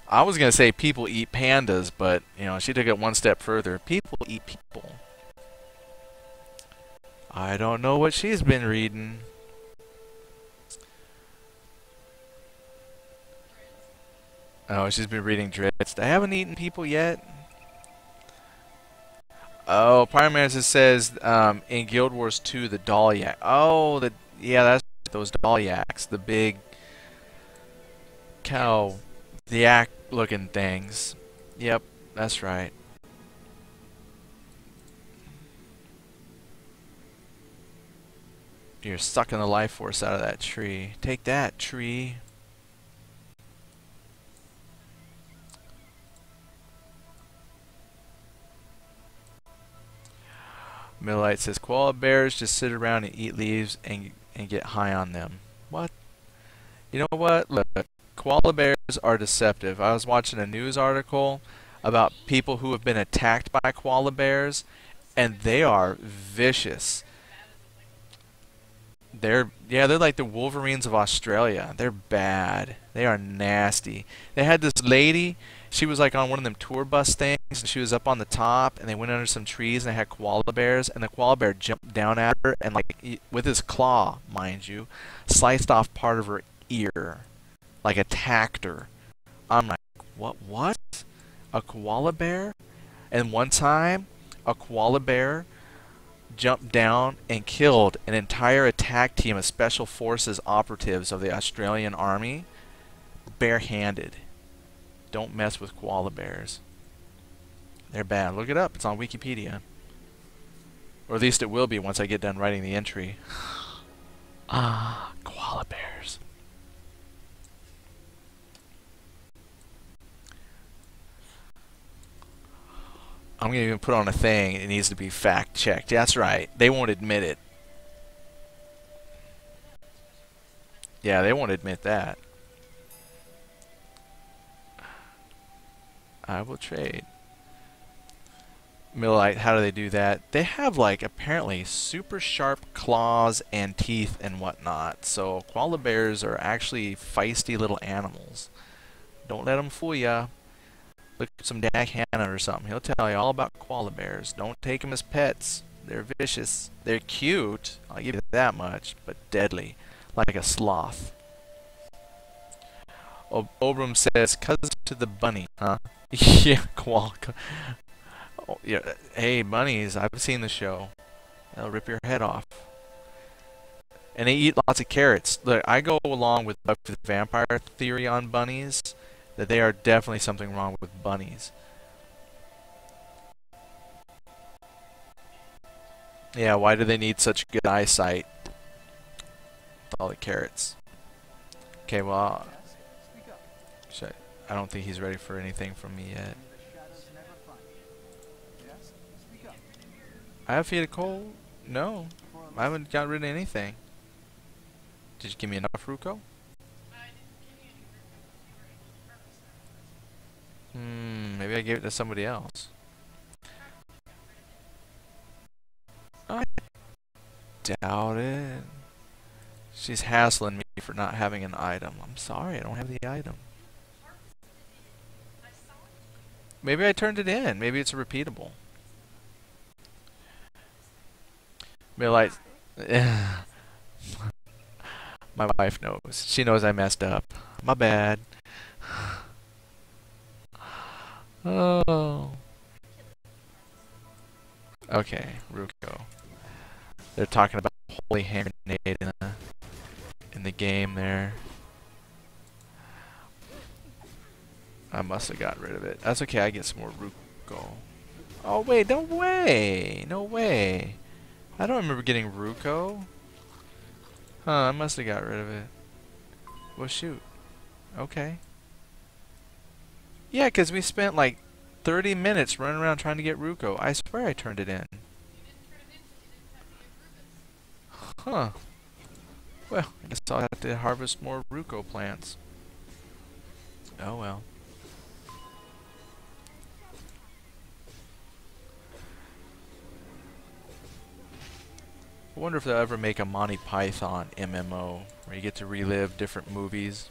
I was gonna say people eat pandas, but you know she took it one step further. People eat people. I don't know what she's been reading. Oh, she's been reading Dritz. I haven't eaten people yet. Oh, Pyromancer says in Guild Wars 2 the Dalyak. Oh, yeah, that's those Dalyaks, the big cow, the yak looking things. Yep, that's right. You're sucking the life force out of that tree. Take that, tree. Millite says koala bears just sit around and eat leaves and get high on them. What? You know what? Look, koala bears are deceptive. I was watching a news article about people who have been attacked by koala bears, and they are vicious. They're like the Wolverines of Australia. They're bad. They are nasty. They had this lady, she was like on one of them tour bus things, and she was up on the top, and they went under some trees, and they had koala bears, and the koala bear jumped down at her, and like with his claw, mind you, sliced off part of her ear, like attacked her. I'm like, what? A koala bear? And one time, a koala bear jumped down and killed an entire attack team of special forces operatives of the Australian Army barehanded. Don't mess with koala bears. They're bad. Look it up. It's on Wikipedia. Or at least it will be once I get done writing the entry. Ah, koala bears. I'm going to even put on a thing. It needs to be fact checked. That's right. They won't admit it. Yeah, they won't admit that. I will trade. Millite, how do they do that? They have like apparently super sharp claws and teeth and whatnot. So koala bears are actually feisty little animals. Don't let them fool ya. Look at some Dak Hanna or something. He'll tell you all about koala bears. Don't take them as pets. They're vicious. They're cute. I'll give you that much. But deadly. Like a sloth. Obram says, cousin to the bunny, huh? Yeah, koala. Oh, yeah. Hey, bunnies, I've seen the show. They'll rip your head off. And they eat lots of carrots. Look, I go along with the vampire theory on bunnies, that they are definitely something wrong with bunnies. Yeah, why do they need such good eyesight? With all the carrots. Okay, well, I don't think he's ready for anything from me yet. I have feed a coal? No. I haven't got rid of anything. Did you give me enough Ruko? Maybe I gave it to somebody else. I doubt it. She's hassling me for not having an item. I'm sorry, I don't have the item. Maybe I turned it in. Maybe it's a repeatable. Millite. My wife knows. She knows I messed up. My bad. Oh. Okay, Ruko. They're talking about holy hand grenade in the game there. I must have got rid of it. That's okay, I get some more Ruko. Oh wait, no way! No way! I don't remember getting Ruko. Huh, I must have got rid of it. Well shoot. Okay. Yeah, 'cause we spent like 30 minutes running around trying to get Ruko. I swear I turned it in. Huh. Well, I guess I'll have to harvest more Ruko plants. Oh well. I wonder if they'll ever make a Monty Python MMO where you get to relive different movies.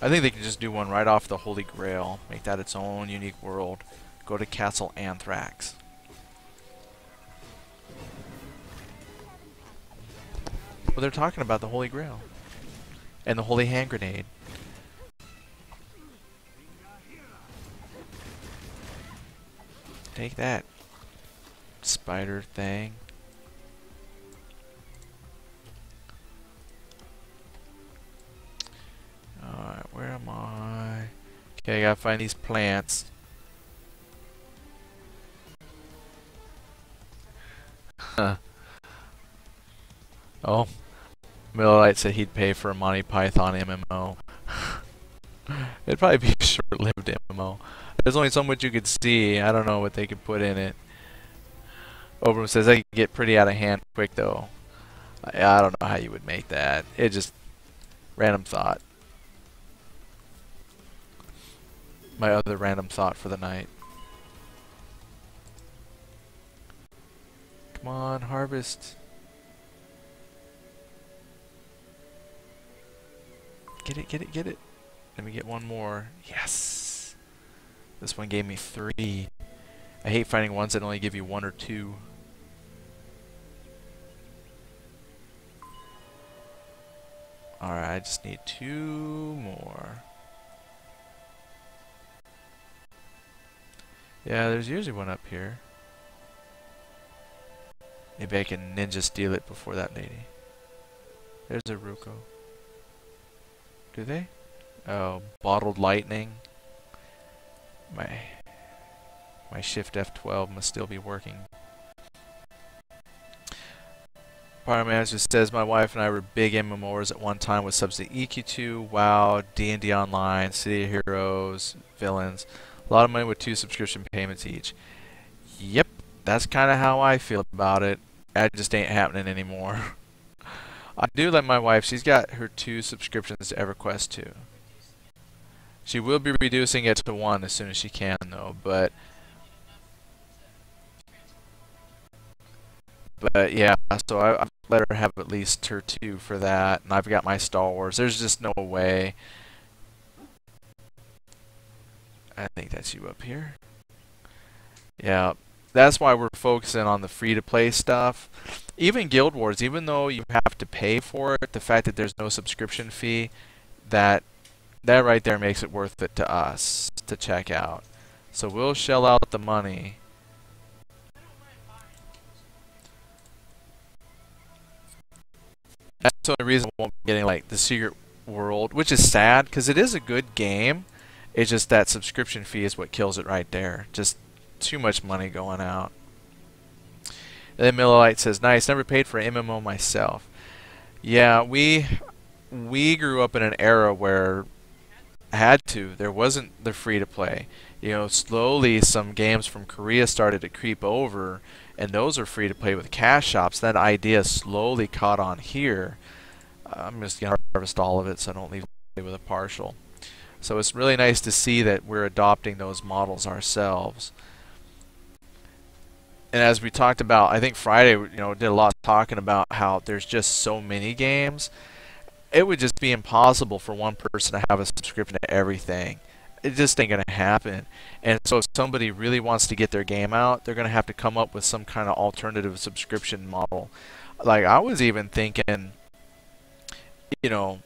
I think they could just do one right off the Holy Grail, make that its own unique world. Go to Castle Anthrax. Well, they're talking about the Holy Grail and the Holy Hand Grenade. Take that, spider thing. Alright, where am I? Okay, I gotta find these plants. Huh. Oh, Miller Lite said he'd pay for a Monty Python MMO. It'd probably be a short-lived MMO. There's only so much you could see. I don't know what they could put in it. Oberman says I could get pretty out of hand quick though. I don't know how you would make that. It just random thought. My other random thought for the night. Come on, harvest. Get it, get it, get it. Let me get one more. Yes! This one gave me 3. I hate finding ones that only give you 1 or 2. Alright, I just need 2 more. Yeah, there's usually one up here. Maybe I can ninja steal it before that lady. There's a Ruko. Do they? Oh, bottled lightning. My shift F12 must still be working. Party manager says my wife and I were big MMOers at one time with subs to EQ2, WoW, D&D Online, City of Heroes, Villains. A lot of money with 2 subscription payments each. Yep, that's kind of how I feel about it. That just ain't happening anymore. I do like my wife. She's got her 2 subscriptions to EverQuest 2. She will be reducing it to 1 as soon as she can, though. But yeah, so I let her have at least her 2 for that, and I've got my Star Wars. There's just no way. I think that's you up here. Yeah, that's why we're focusing on the free-to-play stuff. Even Guild Wars, even though you have to pay for it, the fact that there's no subscription fee, that right there makes it worth it to us to check out. So we'll shell out the money. That's the only reason I won't be getting like the Secret World, which is sad because it is a good game. It's just that subscription fee is what kills it right there. Just too much money going out. And then Miller Lite says, nice, never paid for an MMO myself. Yeah, we grew up in an era where had to. There wasn't the free to play. You know, slowly some games from Korea started to creep over, and those are free to play with cash shops. That idea slowly caught on here. I'm just gonna harvest all of it so I don't leave it with a partial. So it's really nice to see that we're adopting those models ourselves. And as we talked about, I think Friday, you know, did a lot talking about how there's just so many games. It would just be impossible for one person to have a subscription to everything. It just ain't gonna happen. And so if somebody really wants to get their game out, they're gonna have to come up with some kind of alternative subscription model. Like I was even thinking, you know,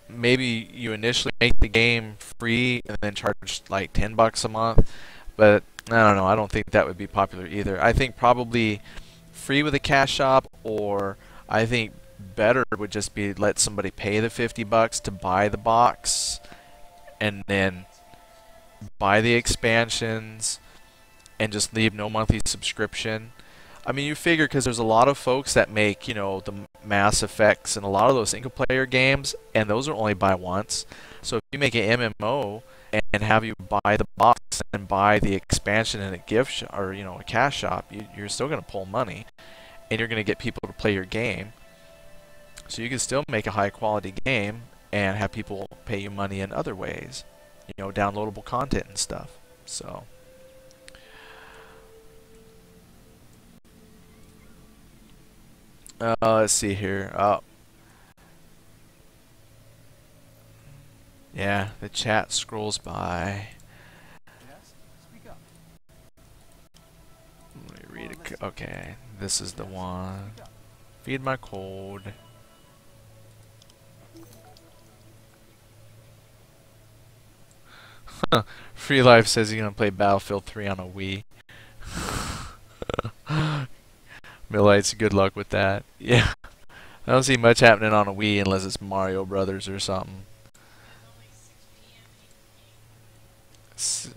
maybe you initially make the game free and then charge like $10 a month, but I don't know, I don't think that would be popular either. I think probably free with a cash shop, or I think better would just be let somebody pay the $50 to buy the box and then buy the expansions and just leave no monthly subscription. I mean, you figure because there's a lot of folks that make, you know, the Mass Effects and a lot of those single player games, and those are only buy once. So if you make an MMO and have you buy the box and buy the expansion in a gift shop, or you know, a cash shop, you're still going to pull money, and you're going to get people to play your game. So you can still make a high quality game and have people pay you money in other ways, you know, downloadable content and stuff. So let's see here. Yeah, the chat scrolls by. Yes? Speak up. Let me read it. Okay, this is the one. Feed my cold. Free Life says he's gonna play Battlefield 3 on a Wii. Millites, good luck with that. Yeah. I don't see much happening on a Wii unless it's Mario Brothers or something. S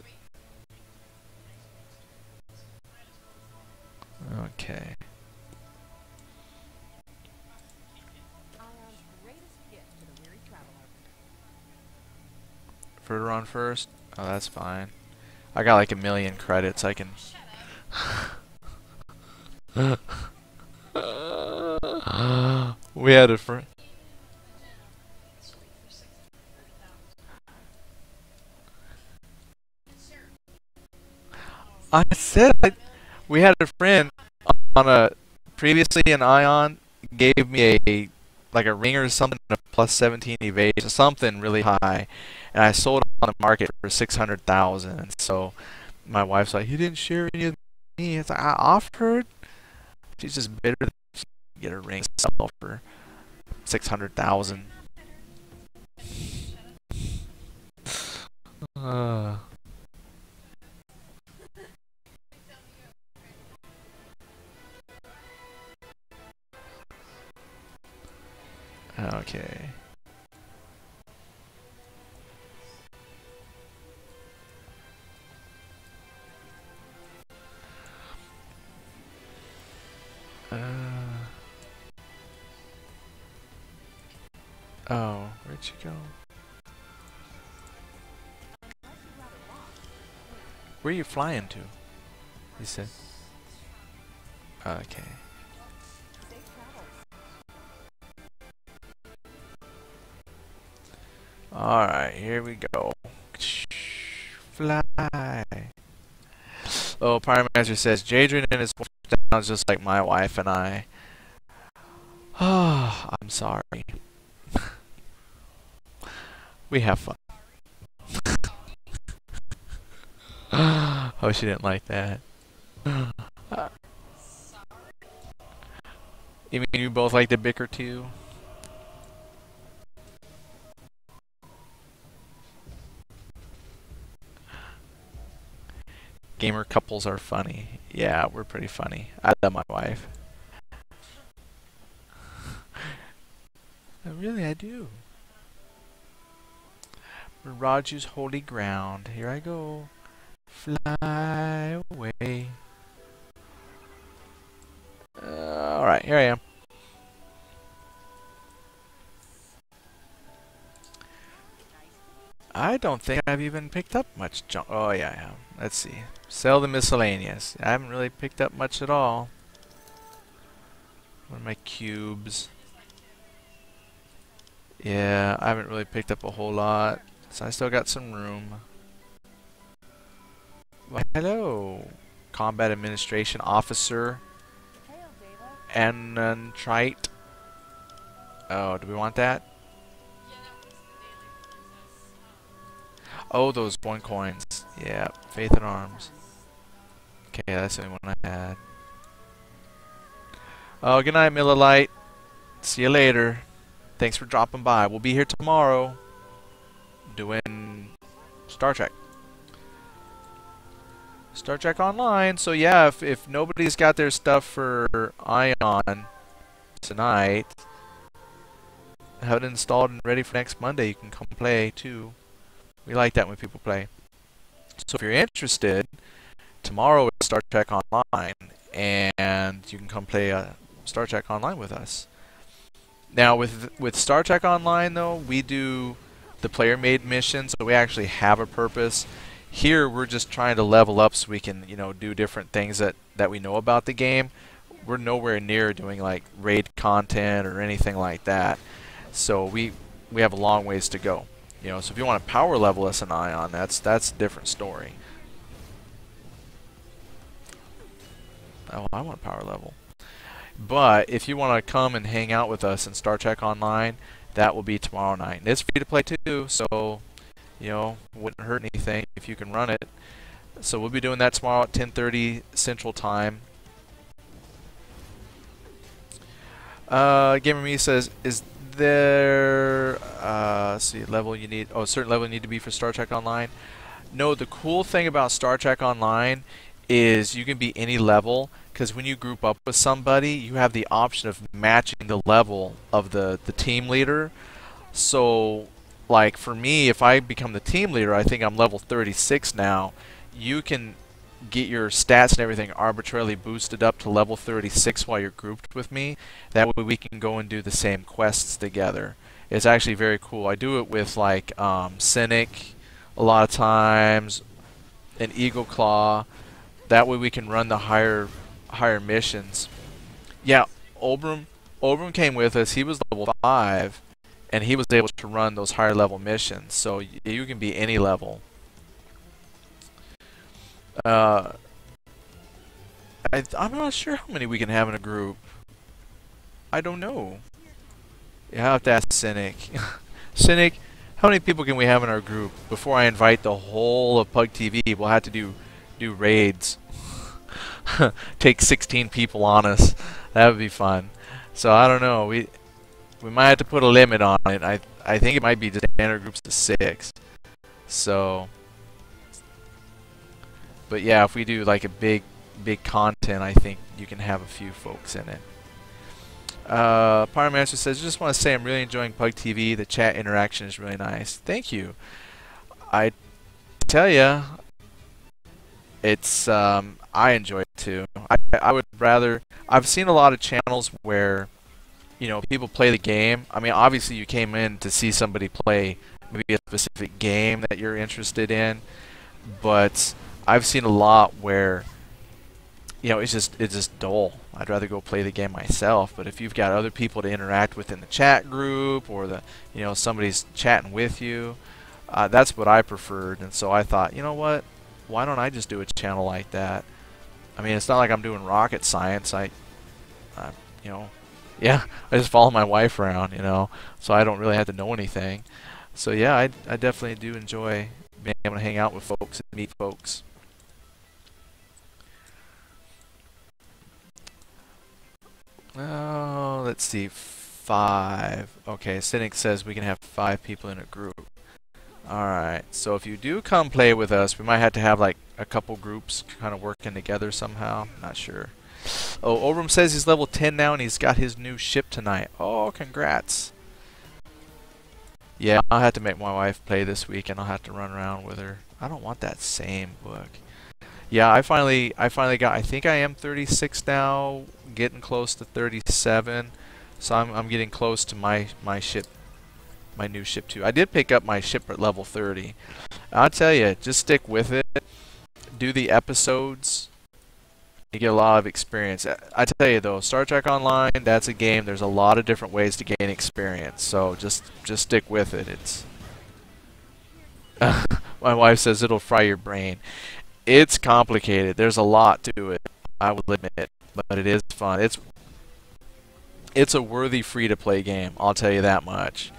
okay. Ion's greatest gift to the weary traveler. Verteron first? Oh, that's fine. I got like 1,000,000 credits. I can. We had a friend. I said we had a friend on a previously an Ion gave me a like a ring or something, a plus 17 evasion, something really high, and I sold it on the market for 600,000. And so my wife's like, "You didn't share any of me." It's like I offered. She's just bitter that she didn't get a ring sell for 600,000. Uh, okay. Uh, oh, where'd she go? Where are you flying to? He said. Okay. Safe travels. Alright, here we go. Fly. Oh, Pyromancer says, Jadrian and his sounds just like my wife and I. Oh, I'm sorry. We have fun. Oh, she didn't like that. You mean you both like to bicker too? Gamer couples are funny. Yeah, we're pretty funny. I love my wife. Really, I do. We're Raju's holy ground. Here I go. Fly away. Alright, here I am. I don't think I've even picked up much junk. Oh, yeah, I have. Let's see. Sell the miscellaneous. I haven't really picked up much at all. What are my cubes? Yeah, I haven't really picked up a whole lot. So I still got some room. Well, hello. Combat Administration Officer. Hail, Deva. Anantrite. Oh, do we want that? Oh, those 1 coins. Yeah, Faith in Arms. Okay, that's the only one I had. Oh, good night, Millilite. See you later. Thanks for dropping by. We'll be here tomorrow doing Star Trek. Star Trek Online. So yeah, if nobody's got their stuff for Aion tonight, have it installed and ready for next Monday, you can come play too. We like that when people play. So if you're interested, tomorrow is Star Trek Online, and you can come play Star Trek Online with us. Now with Star Trek Online though, we do the player-made missions, so we actually have a purpose. Here we're just trying to level up so we can, you know, do different things that we know about the game. We're nowhere near doing like raid content or anything like that. So we have a long ways to go. You know, so if you want to power level us an Ion, that's a different story. Oh, I want power level. But if you want to come and hang out with us in Star Trek Online, that will be tomorrow night. And it's free to play too, so you know, wouldn't hurt anything if you can run it. So we'll be doing that tomorrow at 10:30 Central Time. Gamer Me says, is there see level you need? Oh, a certain level you need to be for Star Trek Online. No, the cool thing about Star Trek Online is you can be any level, because when you group up with somebody, you have the option of matching the level of the team leader. So, like for me, if I become the team leader, I think I'm level 36 now. You can get your stats and everything arbitrarily boosted up to level 36 while you're grouped with me. That way we can go and do the same quests together. It's actually very cool. I do it with like Cynic a lot of times, and Eagle Claw. That way we can run the higher missions. Yeah, Obram came with us. He was level 5, and he was able to run those higher level missions. So you can be any level. I'm not sure how many we can have in a group. I don't know. You have to ask Cynic. Cynic, how many people can we have in our group? Before I invite the whole of Pug TV, we'll have to do raids. Take 16 people on us. That would be fun. So I don't know. We might have to put a limit on it. I think it might be just standard groups of 6. So, but yeah, if we do like a big content, I think you can have a few folks in it. Pyromancer says, I just want to say I'm really enjoying Pug TV. The chat interaction is really nice. Thank you. I tell ya, it's I enjoy it too. I would rather. I've seen a lot of channels where, you know, people play the game. I mean, obviously you came in to see somebody play maybe a specific game that you're interested in, but I've seen a lot where, you know, it's just dull. I'd rather go play the game myself. But if you've got other people to interact with in the chat group, or somebody's chatting with you, that's what I preferred. And so I thought, you know what? Why don't I just do a channel like that? I mean, it's not like I'm doing rocket science. Yeah, I just follow my wife around, so I don't really have to know anything. So yeah, I definitely do enjoy being able to hang out with folks and meet folks. Oh, let's see, 5. Okay, Cynic says we can have 5 people in a group. Alright, so if you do come play with us, we might have to have like a couple groups kind of working together somehow. Not sure. Oh, Obram says he's level 10 now and he's got his new ship tonight. Oh, congrats. Yeah, I'll have to make my wife play this week and I'll have to run around with her. I don't want that same book. Yeah, I finally got, I think I am 36 now, getting close to 37. So I'm getting close to my ship, my new ship too. I did pick up my ship at level 30. I'll tell you, just stick with it. Do the episodes. You get a lot of experience. I tell you though, Star Trek Online, that's a game. There's a lot of different ways to gain experience. So just stick with it. It's my wife says it'll fry your brain. It's complicated. There's a lot to it, I will admit, but it is fun. It's a worthy free-to-play game. I'll tell you that much.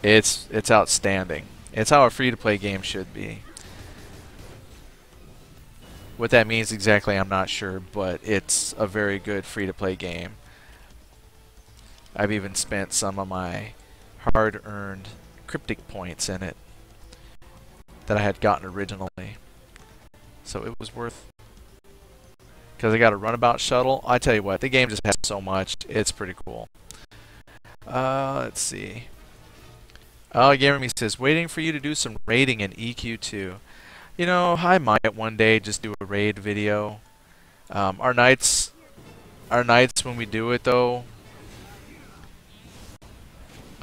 It's outstanding. It's how a free-to-play game should be. What that means exactly, I'm not sure, but it's a very good free-to-play game. I've even spent some of my hard-earned cryptic points in it that I had gotten originally. So it was worth, because I got a runabout shuttle. I tell you what, the game just has so much. It's pretty cool. Let's see. Oh, Gamerme says, waiting for you to do some raiding in EQ2. You know, I might one day just do a raid video. Our nights when we do it though.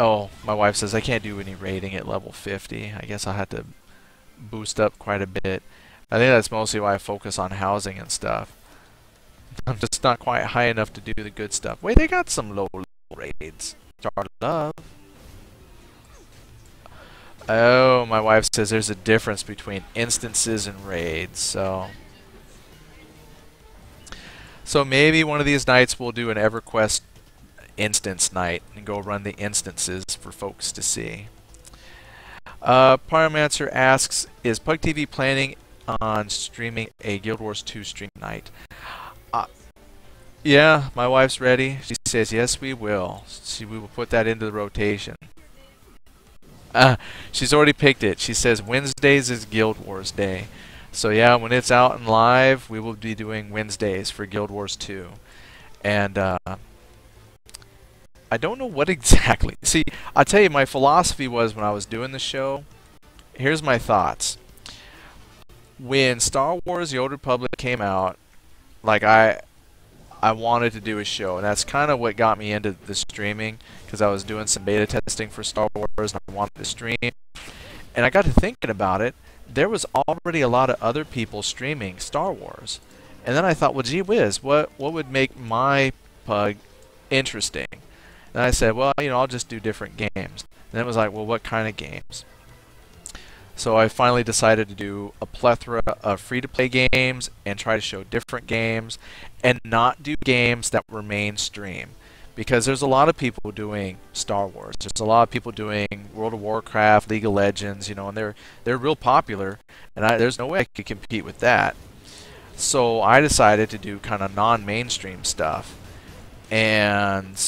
Oh, my wife says I can't do any raiding at level 50. I guess I'll have to boost up quite a bit. I think that's mostly why I focus on housing and stuff. I'm just not quite high enough to do the good stuff. Wait, they got some low level raids. Star Love. Oh, my wife says there's a difference between instances and raids, so maybe one of these nights we'll do an EverQuest instance night and go run the instances for folks to see. Pyromancer asks, is Pug TV planning on streaming a Guild Wars 2 stream night? Yeah, my wife's ready. She says yes, we will. We will put that into the rotation. She's already picked it. She says Wednesdays is Guild Wars Day. So yeah, when it's out and live, we will be doing Wednesdays for Guild Wars 2. And I don't know what exactly. See, I'll tell you, my philosophy was when I was doing the show, here's my thoughts. When Star Wars The Old Republic came out, like I wanted to do a show, and that's kind of what got me into the streaming, because I was doing some beta testing for Star Wars and I wanted to stream. And I got to thinking about it. There was already a lot of other people streaming Star Wars. And then I thought, well, gee whiz, what would make my pug interesting? And I said, well, you know, I'll just do different games. And then it was like, well, what kind of games? So I finally decided to do a plethora of free-to-play games and try to show different games and not do games that were mainstream. Because there's a lot of people doing Star Wars. There's a lot of people doing World of Warcraft, League of Legends, you know, and they're real popular, and there's no way I could compete with that. So I decided to do kind of non-mainstream stuff. And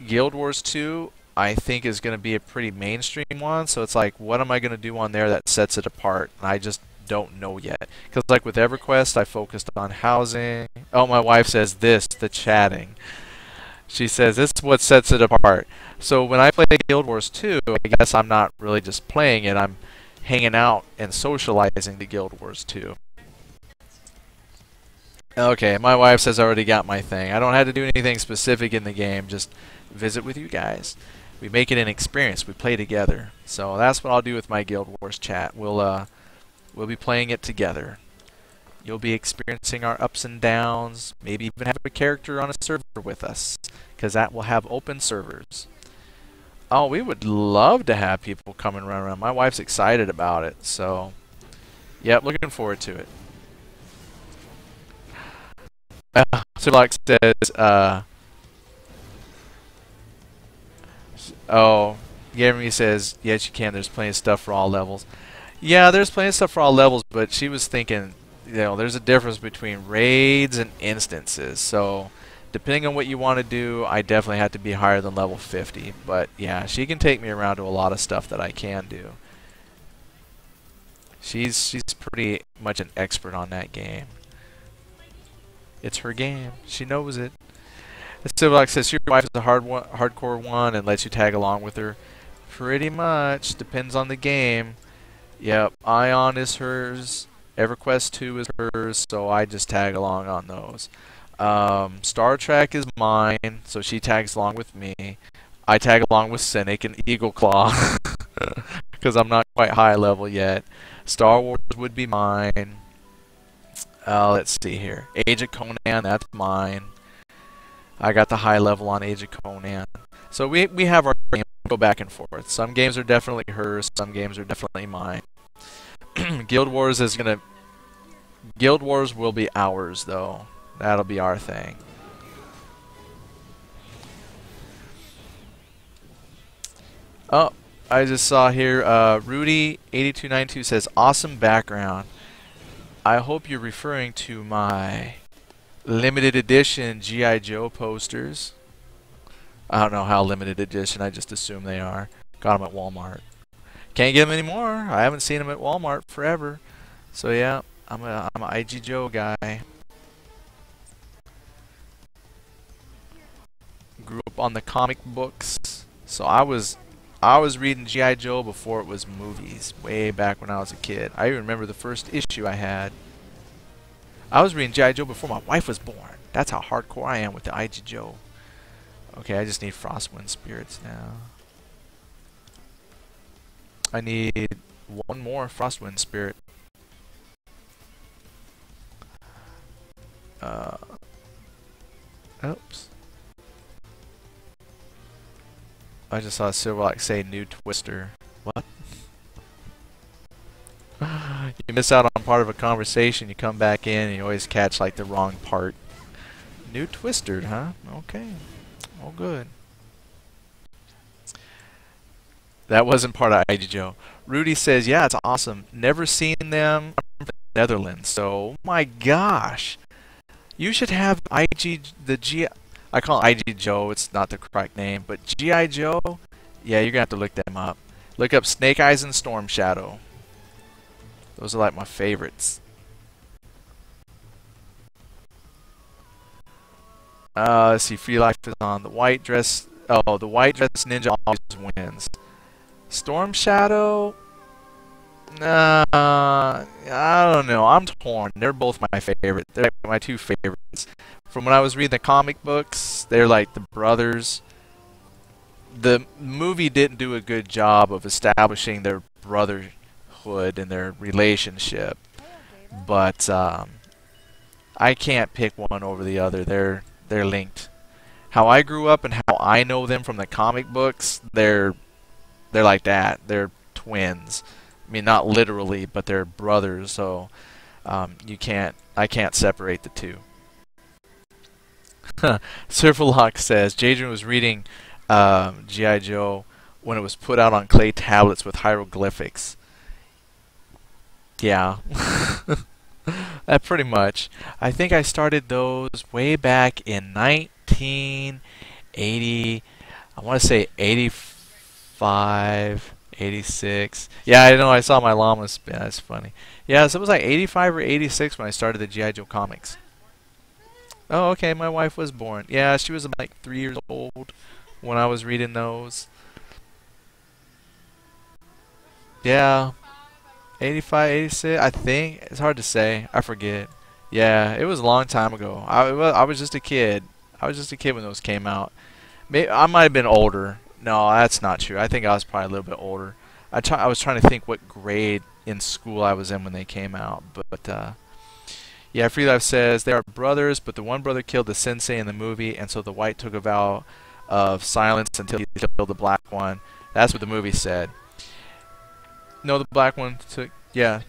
Guild Wars 2, I think, is going to be a pretty mainstream one. So it's like, what am I going to do on there that sets it apart? And I just don't know yet. Because like with EverQuest, I focused on housing. Oh, my wife says this, the chatting. She says this is what sets it apart. So when I play Guild Wars 2, I guess I'm not really just playing it. I'm hanging out and socializing the Guild Wars 2. Okay, my wife says I already got my thing. I don't have to do anything specific in the game, just visit with you guys. We make it an experience. We play together. So that's what I'll do with my Guild Wars chat. We'll be playing it together. You'll be experiencing our ups and downs, maybe even have a character on a server with us, because that will have open servers. Oh, we would love to have people come and run around. My wife's excited about it, so yep, looking forward to it. Surlock says, oh, Jeremy says, yes, you can. There's plenty of stuff for all levels. Yeah, there's plenty of stuff for all levels, but she was thinking, you know, there's a difference between raids and instances. So, depending on what you want to do, I definitely have to be higher than level 50. But yeah, she can take me around to a lot of stuff that I can do. She's pretty much an expert on that game. It's her game. She knows it. Civilak says your wife is a hardcore one and lets you tag along with her. Pretty much. Depends on the game. Yep. Aion is hers. EverQuest 2 is hers, so I just tag along on those. Star Trek is mine, so she tags along with me. I tag along with Cynic and Eagle Claw because I'm not quite high level yet. Star Wars would be mine. Let's see here. Age of Conan, that's mine. I got the high level on Age of Conan. So we have our game, go back and forth. Some games are definitely hers, some games are definitely mine. Guild Wars will be ours though. That'll be our thing. Oh, I just saw here Rudy8292 says awesome background. I hope you're referring to my limited edition G.I. Joe posters. I don't know how limited edition, I just assume they are. Got them at Walmart. Can't get them anymore. I haven't seen them at Walmart forever. So yeah, I'm a IG Joe guy. Grew up on the comic books. So I was reading G.I. Joe before it was movies, way back when I was a kid. I even remember the first issue I had. I was reading G.I. Joe before my wife was born. That's how hardcore I am with the IG Joe. Okay, I just need Frostwind Spirits now. I need one more Frostwind Spirit. Oops. I just saw Silverlock say new Twister. What? You miss out on part of a conversation, you come back in and you always catch like the wrong part. New Twister, huh? Okay. Oh good. That wasn't part of IG Joe. Rudy says, yeah, it's awesome. Never seen them from the Netherlands. So, oh my gosh. You should have I call it IG Joe, it's not the correct name, but G.I. Joe, yeah, you're going to have to look them up. Look up Snake Eyes and Storm Shadow. Those are like my favorites. Let's see. Free Life is on. The white dress. Oh, the white dress ninja always wins. Storm Shadow. Nah, I don't know. I'm torn. They're both my favorite. They're like my two favorites. From when I was reading the comic books, they're like the brothers. The movie didn't do a good job of establishing their brotherhood and their relationship, Hey, David. but I can't pick one over the other. They're linked. How I grew up and how I know them from the comic books, they're like that. They're twins. I mean, not literally, but they're brothers. So I can't separate the two. Servalock says Jadrian was reading G.I. Joe when it was put out on clay tablets with hieroglyphics. Yeah, that pretty much. I think I started those way back in 1980. I want to say 85, 86. Yeah, I know. I saw my llama spin. That's funny. Yeah, so it was like 85 or 86 when I started the G.I. Joe comics. Oh, okay. My wife was born. Yeah, she was like 3 years old when I was reading those. Yeah, 85, 86. I think it's hard to say. I forget. Yeah, it was a long time ago. I was just a kid. I was just a kid when those came out. I might have been older. No, that's not true. I think I was probably a little bit older. I was trying to think what grade in school I was in when they came out, but yeah, Free Life says they are brothers, but the one brother killed the sensei in the movie, and so the white took a vow of silence until he killed the black one. That's what the movie said. No, the black one took. Yeah.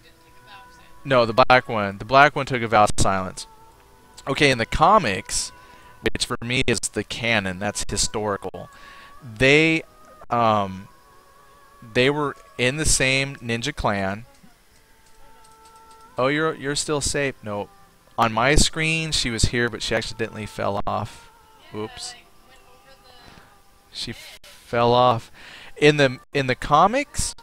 No, the black one. The black one took a vow of silence. Okay, in the comics, which for me is the canon, that's historical. They, um, they were in the same ninja clan. Oh, you're still safe. No, on my screen she was here, but she accidentally fell off. Oops, she fell off. In the comics,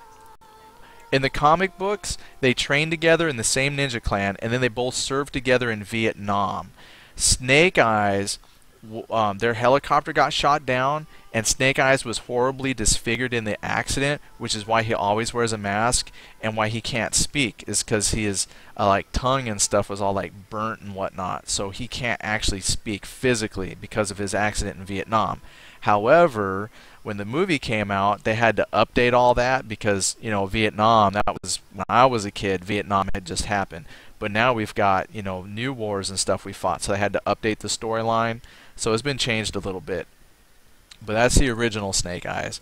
in the comic books, they trained together in the same ninja clan, and then they both served together in Vietnam. Snake Eyes, their helicopter got shot down, and Snake Eyes was horribly disfigured in the accident, which is why he always wears a mask, and why he can't speak is because his like tongue and stuff was all like burnt and whatnot, so he can't actually speak physically because of his accident in Vietnam. However, when the movie came out, they had to update all that because, Vietnam, that was when I was a kid, Vietnam had just happened. But now we've got, new wars and stuff we fought, so they had to update the storyline. So it's been changed a little bit. But that's the original Snake Eyes.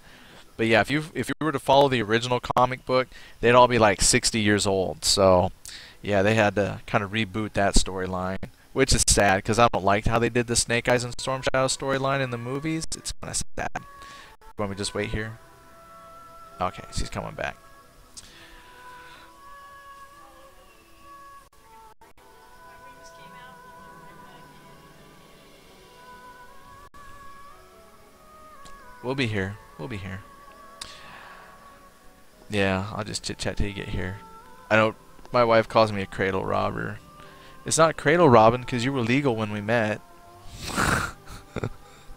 But yeah, if you were to follow the original comic book, they'd all be like 60 years old. So yeah, they had to kind of reboot that storyline, which is sad because I don't like how they did the Snake Eyes and Storm Shadow storyline in the movies. It's kind of sad. Want me to just wait here? Okay, she's coming back. We'll be here. We'll be here. Yeah, I'll just chit chat till you get here. I know my wife calls me a cradle robber. It's not cradle robbing because you were legal when we met.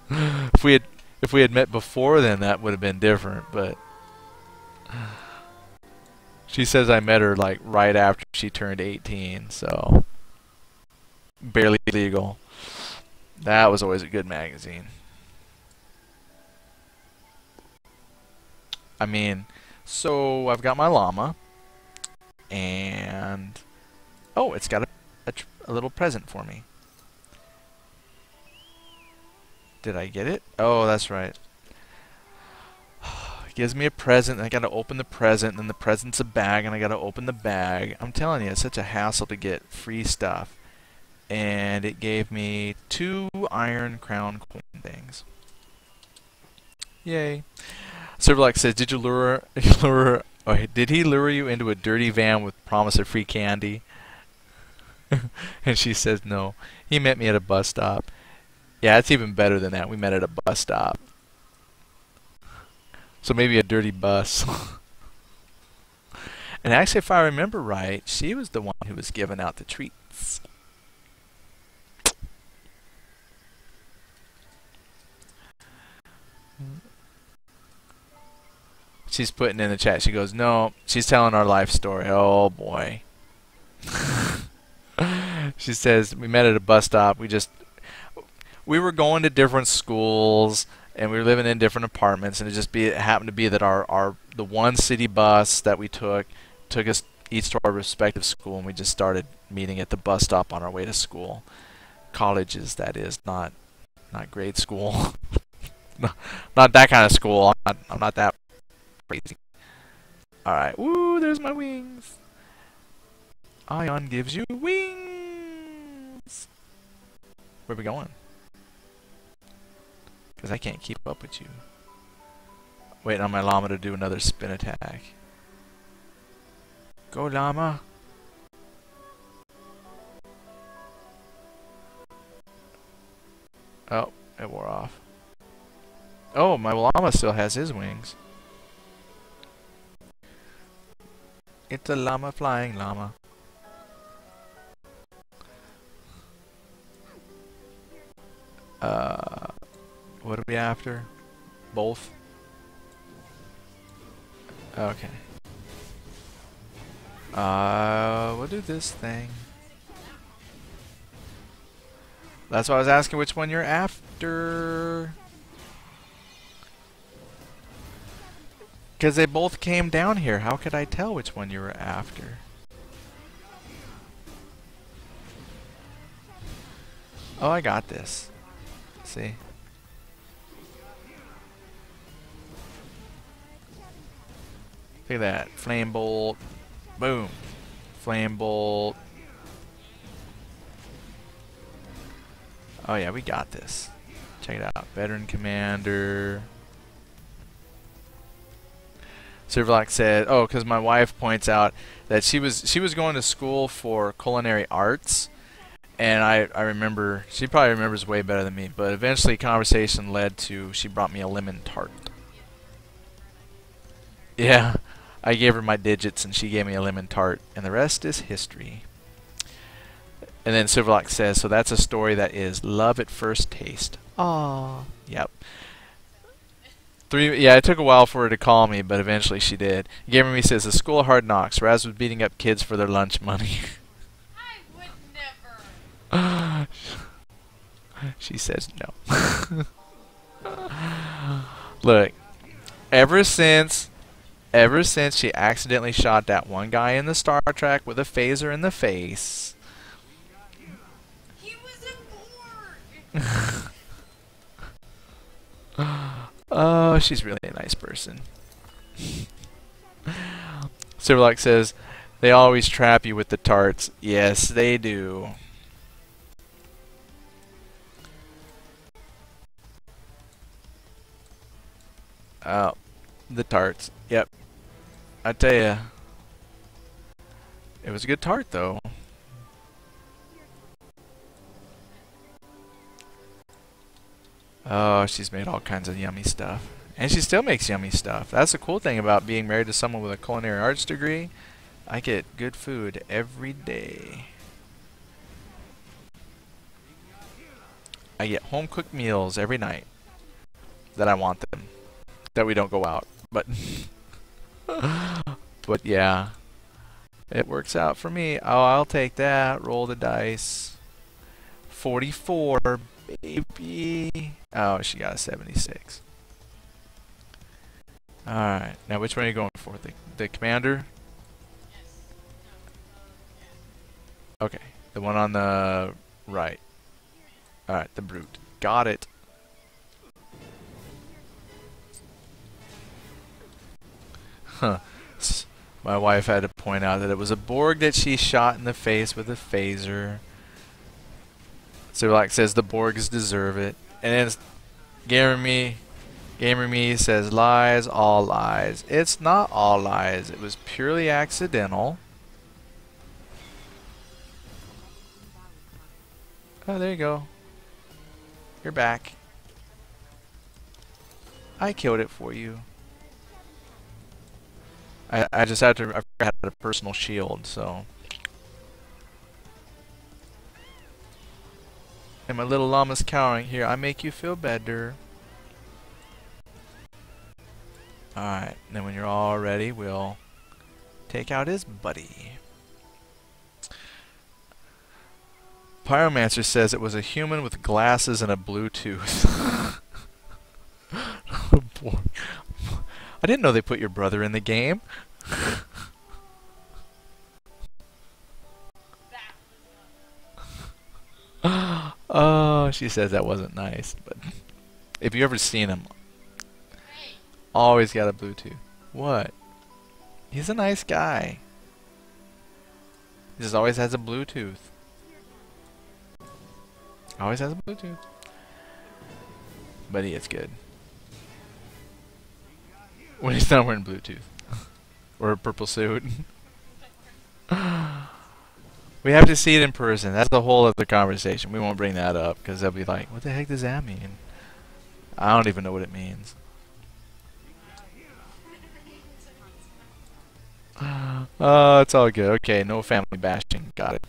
if we had if we had met before then, that would have been different. But she says I met her like right after she turned 18, so barely legal. That was always a good magazine. I mean, so I've got my llama, and oh, it's got a little present for me. Did I get it? Oh, that's right. It gives me a present, and I gotta open the present, and then the present's a bag, and I gotta open the bag. I'm telling you, it's such a hassle to get free stuff. And it gave me 2 iron crown coin things. Yay. Serverlock says, did you did he lure you into a dirty van with promise of free candy? And she says, no. He met me at a bus stop. Yeah, it's even better than that. We met at a bus stop. So maybe a dirty bus. And actually, if I remember right, she was the one who was giving out the treats. She's putting in the chat. She goes, no, she's telling our life story. Oh boy. She says, we met at a bus stop. We were going to different schools and we were living in different apartments, and it happened to be that the one city bus that we took us each to our respective school, and we just started meeting at the bus stop on our way to school. Colleges, that is, not grade school. Not that kind of school. I'm not that crazy. Alright, woo, there's my wings. Aion gives you wings. Where are we going? Because I can't keep up with you. Waiting on my llama to do another spin attack. Go, llama. Oh, it wore off. Oh, my llama still has his wings. It's a llama flying llama. What are we after? Both? Okay. We'll do this thing. That's why I was asking which one you're after. Because they both came down here. How could I tell which one you were after? Oh, I got this. See? Look at that. Flame bolt. Boom. Flame bolt. Oh yeah, we got this. Check it out. Veteran Commander. Silverlock said, oh, because my wife points out that she was going to school for culinary arts, and I remember, she probably remembers way better than me, but eventually conversation led to she brought me a lemon tart. Yeah, I gave her my digits and she gave me a lemon tart, and the rest is history. And then Silverlock says, so that's a story that is love at first taste. Aww. Yep. Yeah, it took a while for her to call me, but eventually she did. Gamer says, the School of Hard Knocks. Raz was beating up kids for their lunch money. I would never. She says no. Look, ever since she accidentally shot that one guy in the Star Trek with a phaser in the face. He was a Borg. Oh, she's really a nice person. Silverlock says, they always trap you with the tarts. Yes, they do. Oh, the tarts. Yep. I tell ya, it was a good tart though. Oh, she's made all kinds of yummy stuff. And she still makes yummy stuff. That's the cool thing about being married to someone with a culinary arts degree. I get good food every day. I get home-cooked meals every night that I want them. That we don't go out. But but yeah. It works out for me. Oh, I'll take that. Roll the dice. 44, baby. Oh, she got a 76. Alright. Now, which one are you going for? The commander? Okay. The one on the right. Alright, the brute. Got it. Huh. My wife had to point out that it was a Borg that she shot in the face with a phaser. So like says the Borgs deserve it. And then Gamer Me says lies, all lies. It's not all lies. It was purely accidental. Oh, there you go. You're back. I killed it for you. I just had to. I forgot I had a personal shield, so. And my little llama's cowering. Here, I make you feel better. Alright, then when you're all ready, we'll take out his buddy. Pyromancer says it was a human with glasses and a Bluetooth. Oh boy. I didn't know they put your brother in the game. Oh, she says that wasn't nice, but if you ever seen him, always got a Bluetooth. What? He's a nice guy. He just always has a Bluetooth. Always has a Bluetooth. But he is good. When he's not wearing Bluetooth. Or a purple suit. We have to see it in person. That's a whole other conversation. We won't bring that up because they'll be like, what the heck does that mean? I don't even know what it means. Oh, it's all good. Okay, no family bashing. Got it.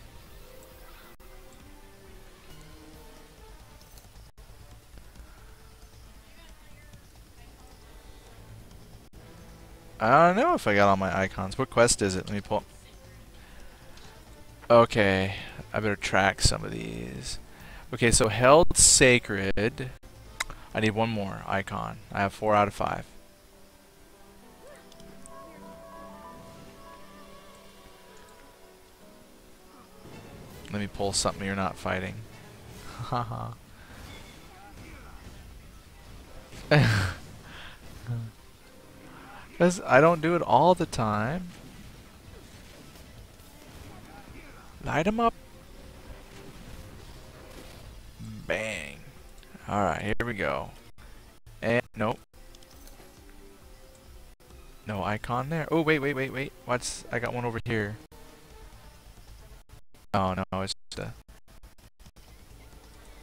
I don't know if I got all my icons. What quest is it? Let me pull. Okay, I better track some of these. Okay, so held sacred. I need one more icon. I have 4 out of 5. Let me pull something you're not fighting. Haha. Because I don't do it all the time. Light 'em up. Bang. Alright, here we go. And nope. No icon there. Oh, wait. What's... I got one over here. Oh, no, it's just a...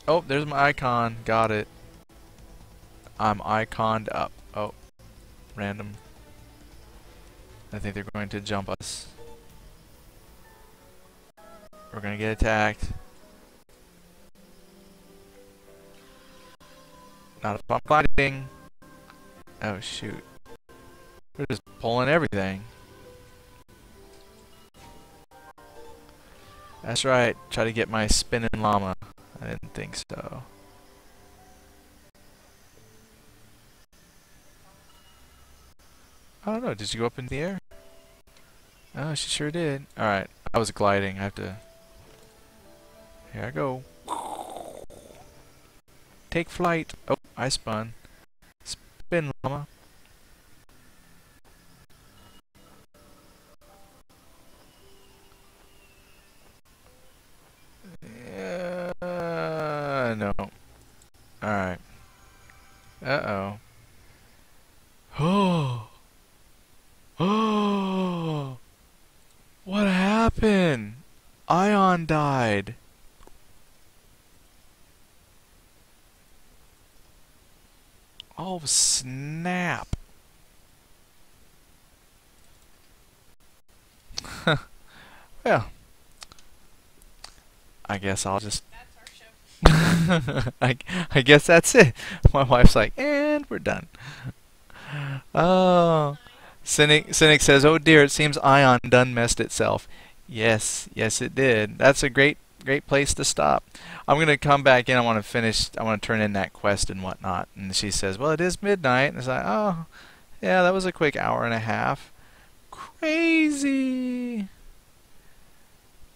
Oh, there's my icon. Got it. I'm iconed up. Oh. Random. I think they're going to jump us. We're going to get attacked. Not if I'm gliding. Oh, shoot. We're just pulling everything. That's right. Try to get my spinning llama. I didn't think so. I don't know. Did she go up in the air? Oh, she sure did. Alright. I was gliding. I have to... Here I go. Take flight. Oh, I spun. Spin, llama. No. Alright. Uh-oh. Oh. Oh. What happened? Aion died. Oh, snap. Well, I guess I'll just... I guess that's it. My wife's like, and we're done. Oh. Cynic says, oh dear, it seems Aion done messed itself. Yes, it did. That's a great place to stop. I'm going to come back in. I want to turn in that quest and whatnot. And she says, well, it is midnight. And it's like, oh, yeah, that was a quick hour and a half. Crazy.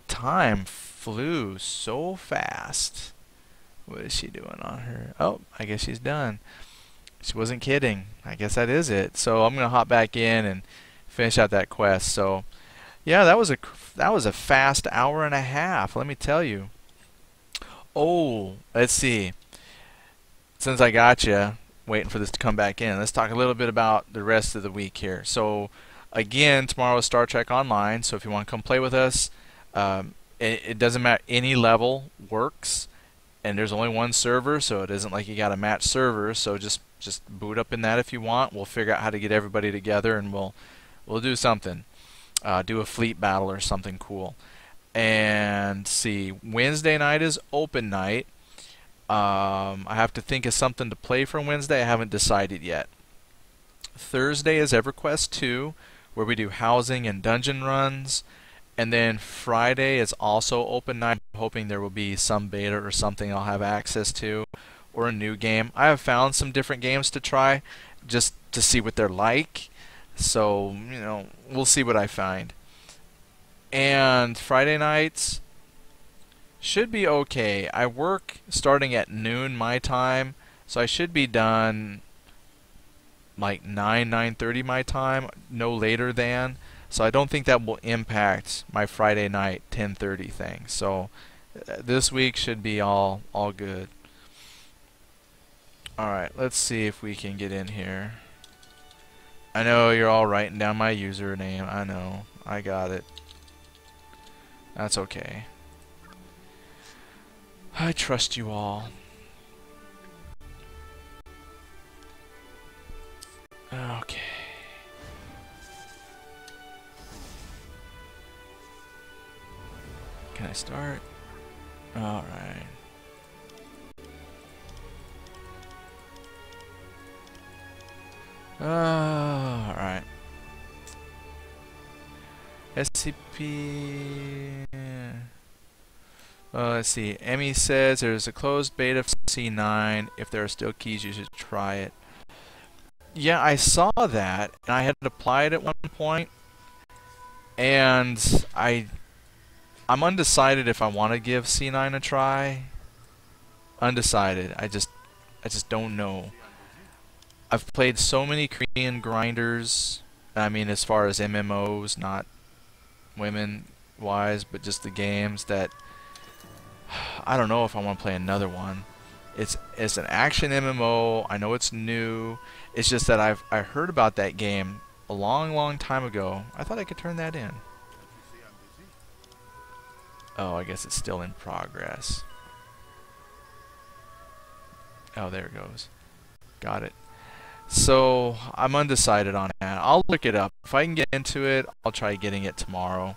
Time flew so fast. What is she doing on her? Oh, I guess she's done. She wasn't kidding. I guess that is it. So I'm going to hop back in and finish out that quest. So, yeah, that was a fast hour and a half, let me tell you. Oh, let's see. Since I got you waiting for this to come back in, let's talk a little bit about the rest of the week here. So, again, tomorrow is Star Trek Online. So if you want to come play with us, it doesn't matter. Any level works. And there's only one server, so it isn't like you got a match server. So just boot up in that if you want. We'll figure out how to get everybody together, and we'll We'll do something. Do a fleet battle or something cool. And see, Wednesday night is open night. I have to think of something to play for Wednesday. I haven't decided yet. Thursday is EverQuest 2, where we do housing and dungeon runs. And then Friday is also open night. I'm hoping there will be some beta or something I'll have access to, or a new game. I have found some different games to try just to see what they're like. So, we'll see what I find. And Friday nights should be okay. I work starting at noon my time, so I should be done like 9:30 my time, no later than. So I don't think that will impact my Friday night 10:30 thing. So this week should be all good. Alright, let's see if we can get in here. I know you're all writing down my username. I know. I got it. That's okay. I trust you all. Okay. Can I start? Alright. Alright. SCP. Let's see. Emmy says there's a closed beta for C9. If there are still keys, you should try it. Yeah, I saw that, and I had applied at one point, and I'm undecided if I want to give C9 a try. Undecided. I just don't know. I've played so many Korean grinders. I mean, as far as MMOs, not women-wise, but just the games that I don't know if I want to play another one. It's an action MMO. I know it's new. It's just that I heard about that game a long time ago. I thought I could turn that in. Oh, I guess it's still in progress. Oh, there it goes. Got it. So I'm undecided on that. I'll look it up. If I can get into it, I'll try getting it tomorrow.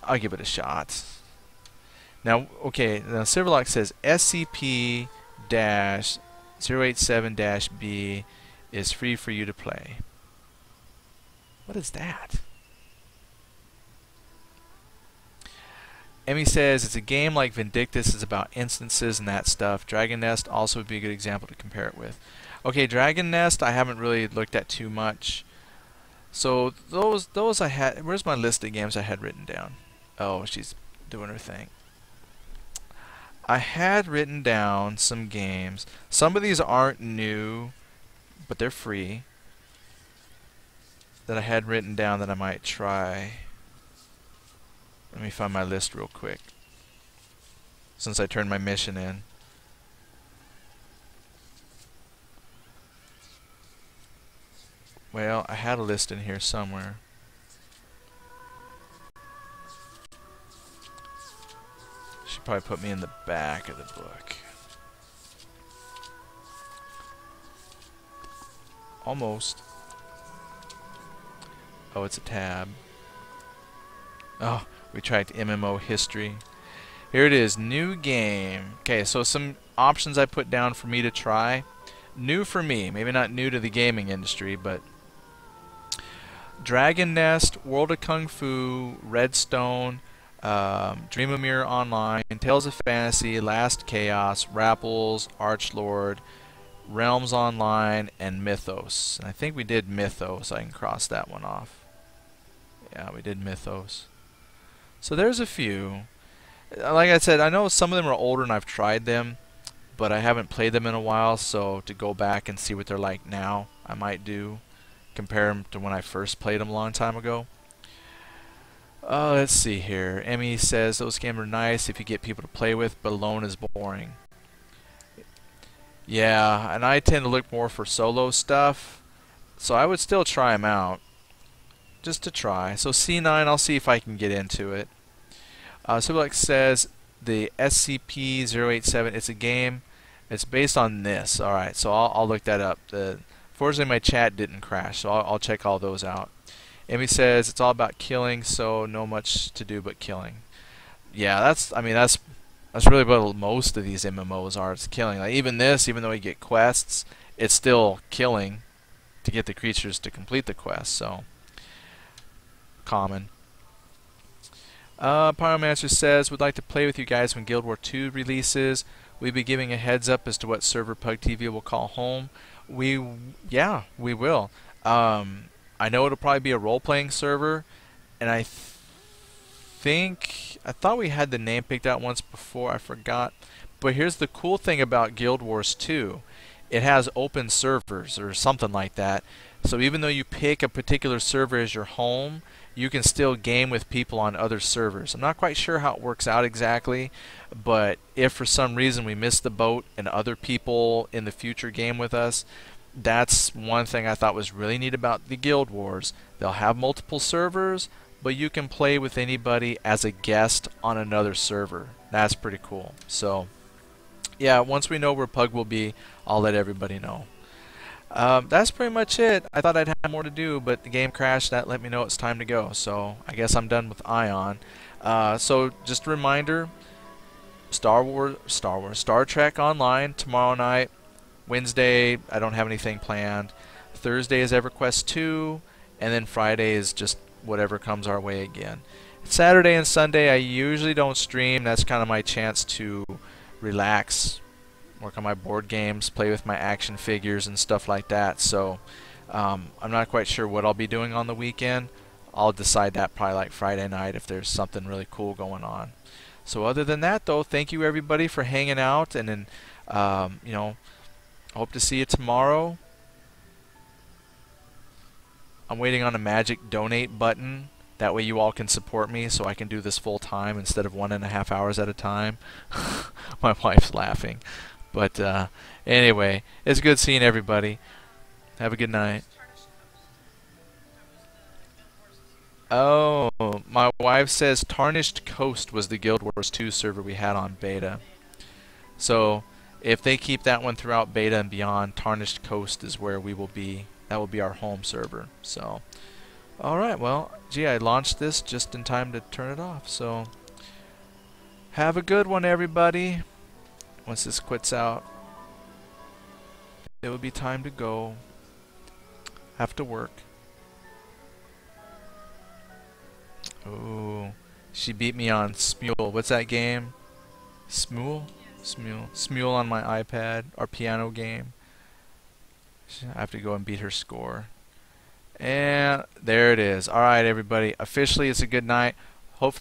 I'll give it a shot. Now, okay, now Silverlock says SCP-087-B is free for you to play. What is that? Emmy says it's a game like Vindictus. It's about instances and that stuff. Dragon Nest also would be a good example to compare it with. Okay, Dragon Nest I haven't really looked at too much. So those I had. Where's my list of games I had written down? Oh, she's doing her thing. I had written down some games. Some of these aren't new, but they're free. That I had written down that I might try. Let me find my list real quick, since I turned my mission in. Well, I had a list in here somewhere. Should probably put me in the back of the book. Almost. Oh, it's a tab. Oh, we tried MMO history. Here it is, new game. Okay, so some options I put down for me to try. New for me, maybe not new to the gaming industry, but Dragon Nest, World of Kung Fu, Redstone, Dream of Mirror Online, Tales of Fantasy, Last Chaos, Rapples, Archlord, Realms Online, and Mythos. And I think we did Mythos. I can cross that one off. Yeah, we did Mythos. So there's a few. Like I said, I know some of them are older and I've tried them, but I haven't played them in a while, so to go back and see what they're like now, I might do. Compare them to when I first played them a long time ago. Let's see here. Emmy says those games are nice if you get people to play with, but alone is boring. Yeah, and I tend to look more for solo stuff, so I would still try them out. Just to try. So C9, I'll see if I can get into it. Sublex says the SCP-087, it's a game. It's based on this. Alright, so I'll look that up. The Fortunately, my chat didn't crash, so I'll check all those out. Amy says it's all about killing, so no much to do but killing. Yeah, that's really what most of these MMOs are. It's killing. Like even this, even though you get quests, it's still killing to get the creatures to complete the quest. So common. Pyromancer says, would like to play with you guys when Guild War 2 releases. We'll be giving a heads up as to what server Pug TV will call home. Yeah, we will. I know it'll probably be a role-playing server, and I thought we had the name picked out once before. I forgot. But here's the cool thing about Guild Wars 2. It has open servers or something like that. So even though you pick a particular server as your home, you can still game with people on other servers. I'm not quite sure how it works out exactly, but if for some reason we miss the boat and other people in the future game with us, that's one thing I thought was really neat about the Guild Wars. They'll have multiple servers, but you can play with anybody as a guest on another server. That's pretty cool. So yeah, once we know where Pug will be, I'll let everybody know. That's pretty much it. I thought I'd have more to do, but the game crashed. That let me know it's time to go. So I guess I'm done with Aion. So just a reminder, Star Trek Online tomorrow night. Wednesday, I don't have anything planned. Thursday is EverQuest 2, and then Friday is just whatever comes our way again. Saturday and Sunday, I usually don't stream. That's kind of my chance to relax, work on my board games, play with my action figures and stuff like that. So I'm not quite sure what I'll be doing on the weekend. I'll decide that probably like Friday night if there's something really cool going on. So other than that, though, thank you everybody for hanging out, and then you know, I hope to see you tomorrow. I'm waiting on a magic donate button. That way you all can support me so I can do this full time instead of 1.5 hours at a time. My wife's laughing. But anyway, it's good seeing everybody. Have a good night. Oh, my wife says Tarnished Coast was the Guild Wars 2 server we had on beta. So if they keep that one throughout beta and beyond, Tarnished Coast is where we will be. That will be our home server. So, alright, well, gee, I launched this just in time to turn it off. So, have a good one, everybody. Once this quits out, it will be time to go. Have to work. Oh, she beat me on Smule. What's that game? Smule? Smule on my iPad, our piano game. I have to go and beat her score. And there it is. Alright, everybody. Officially, it's a good night.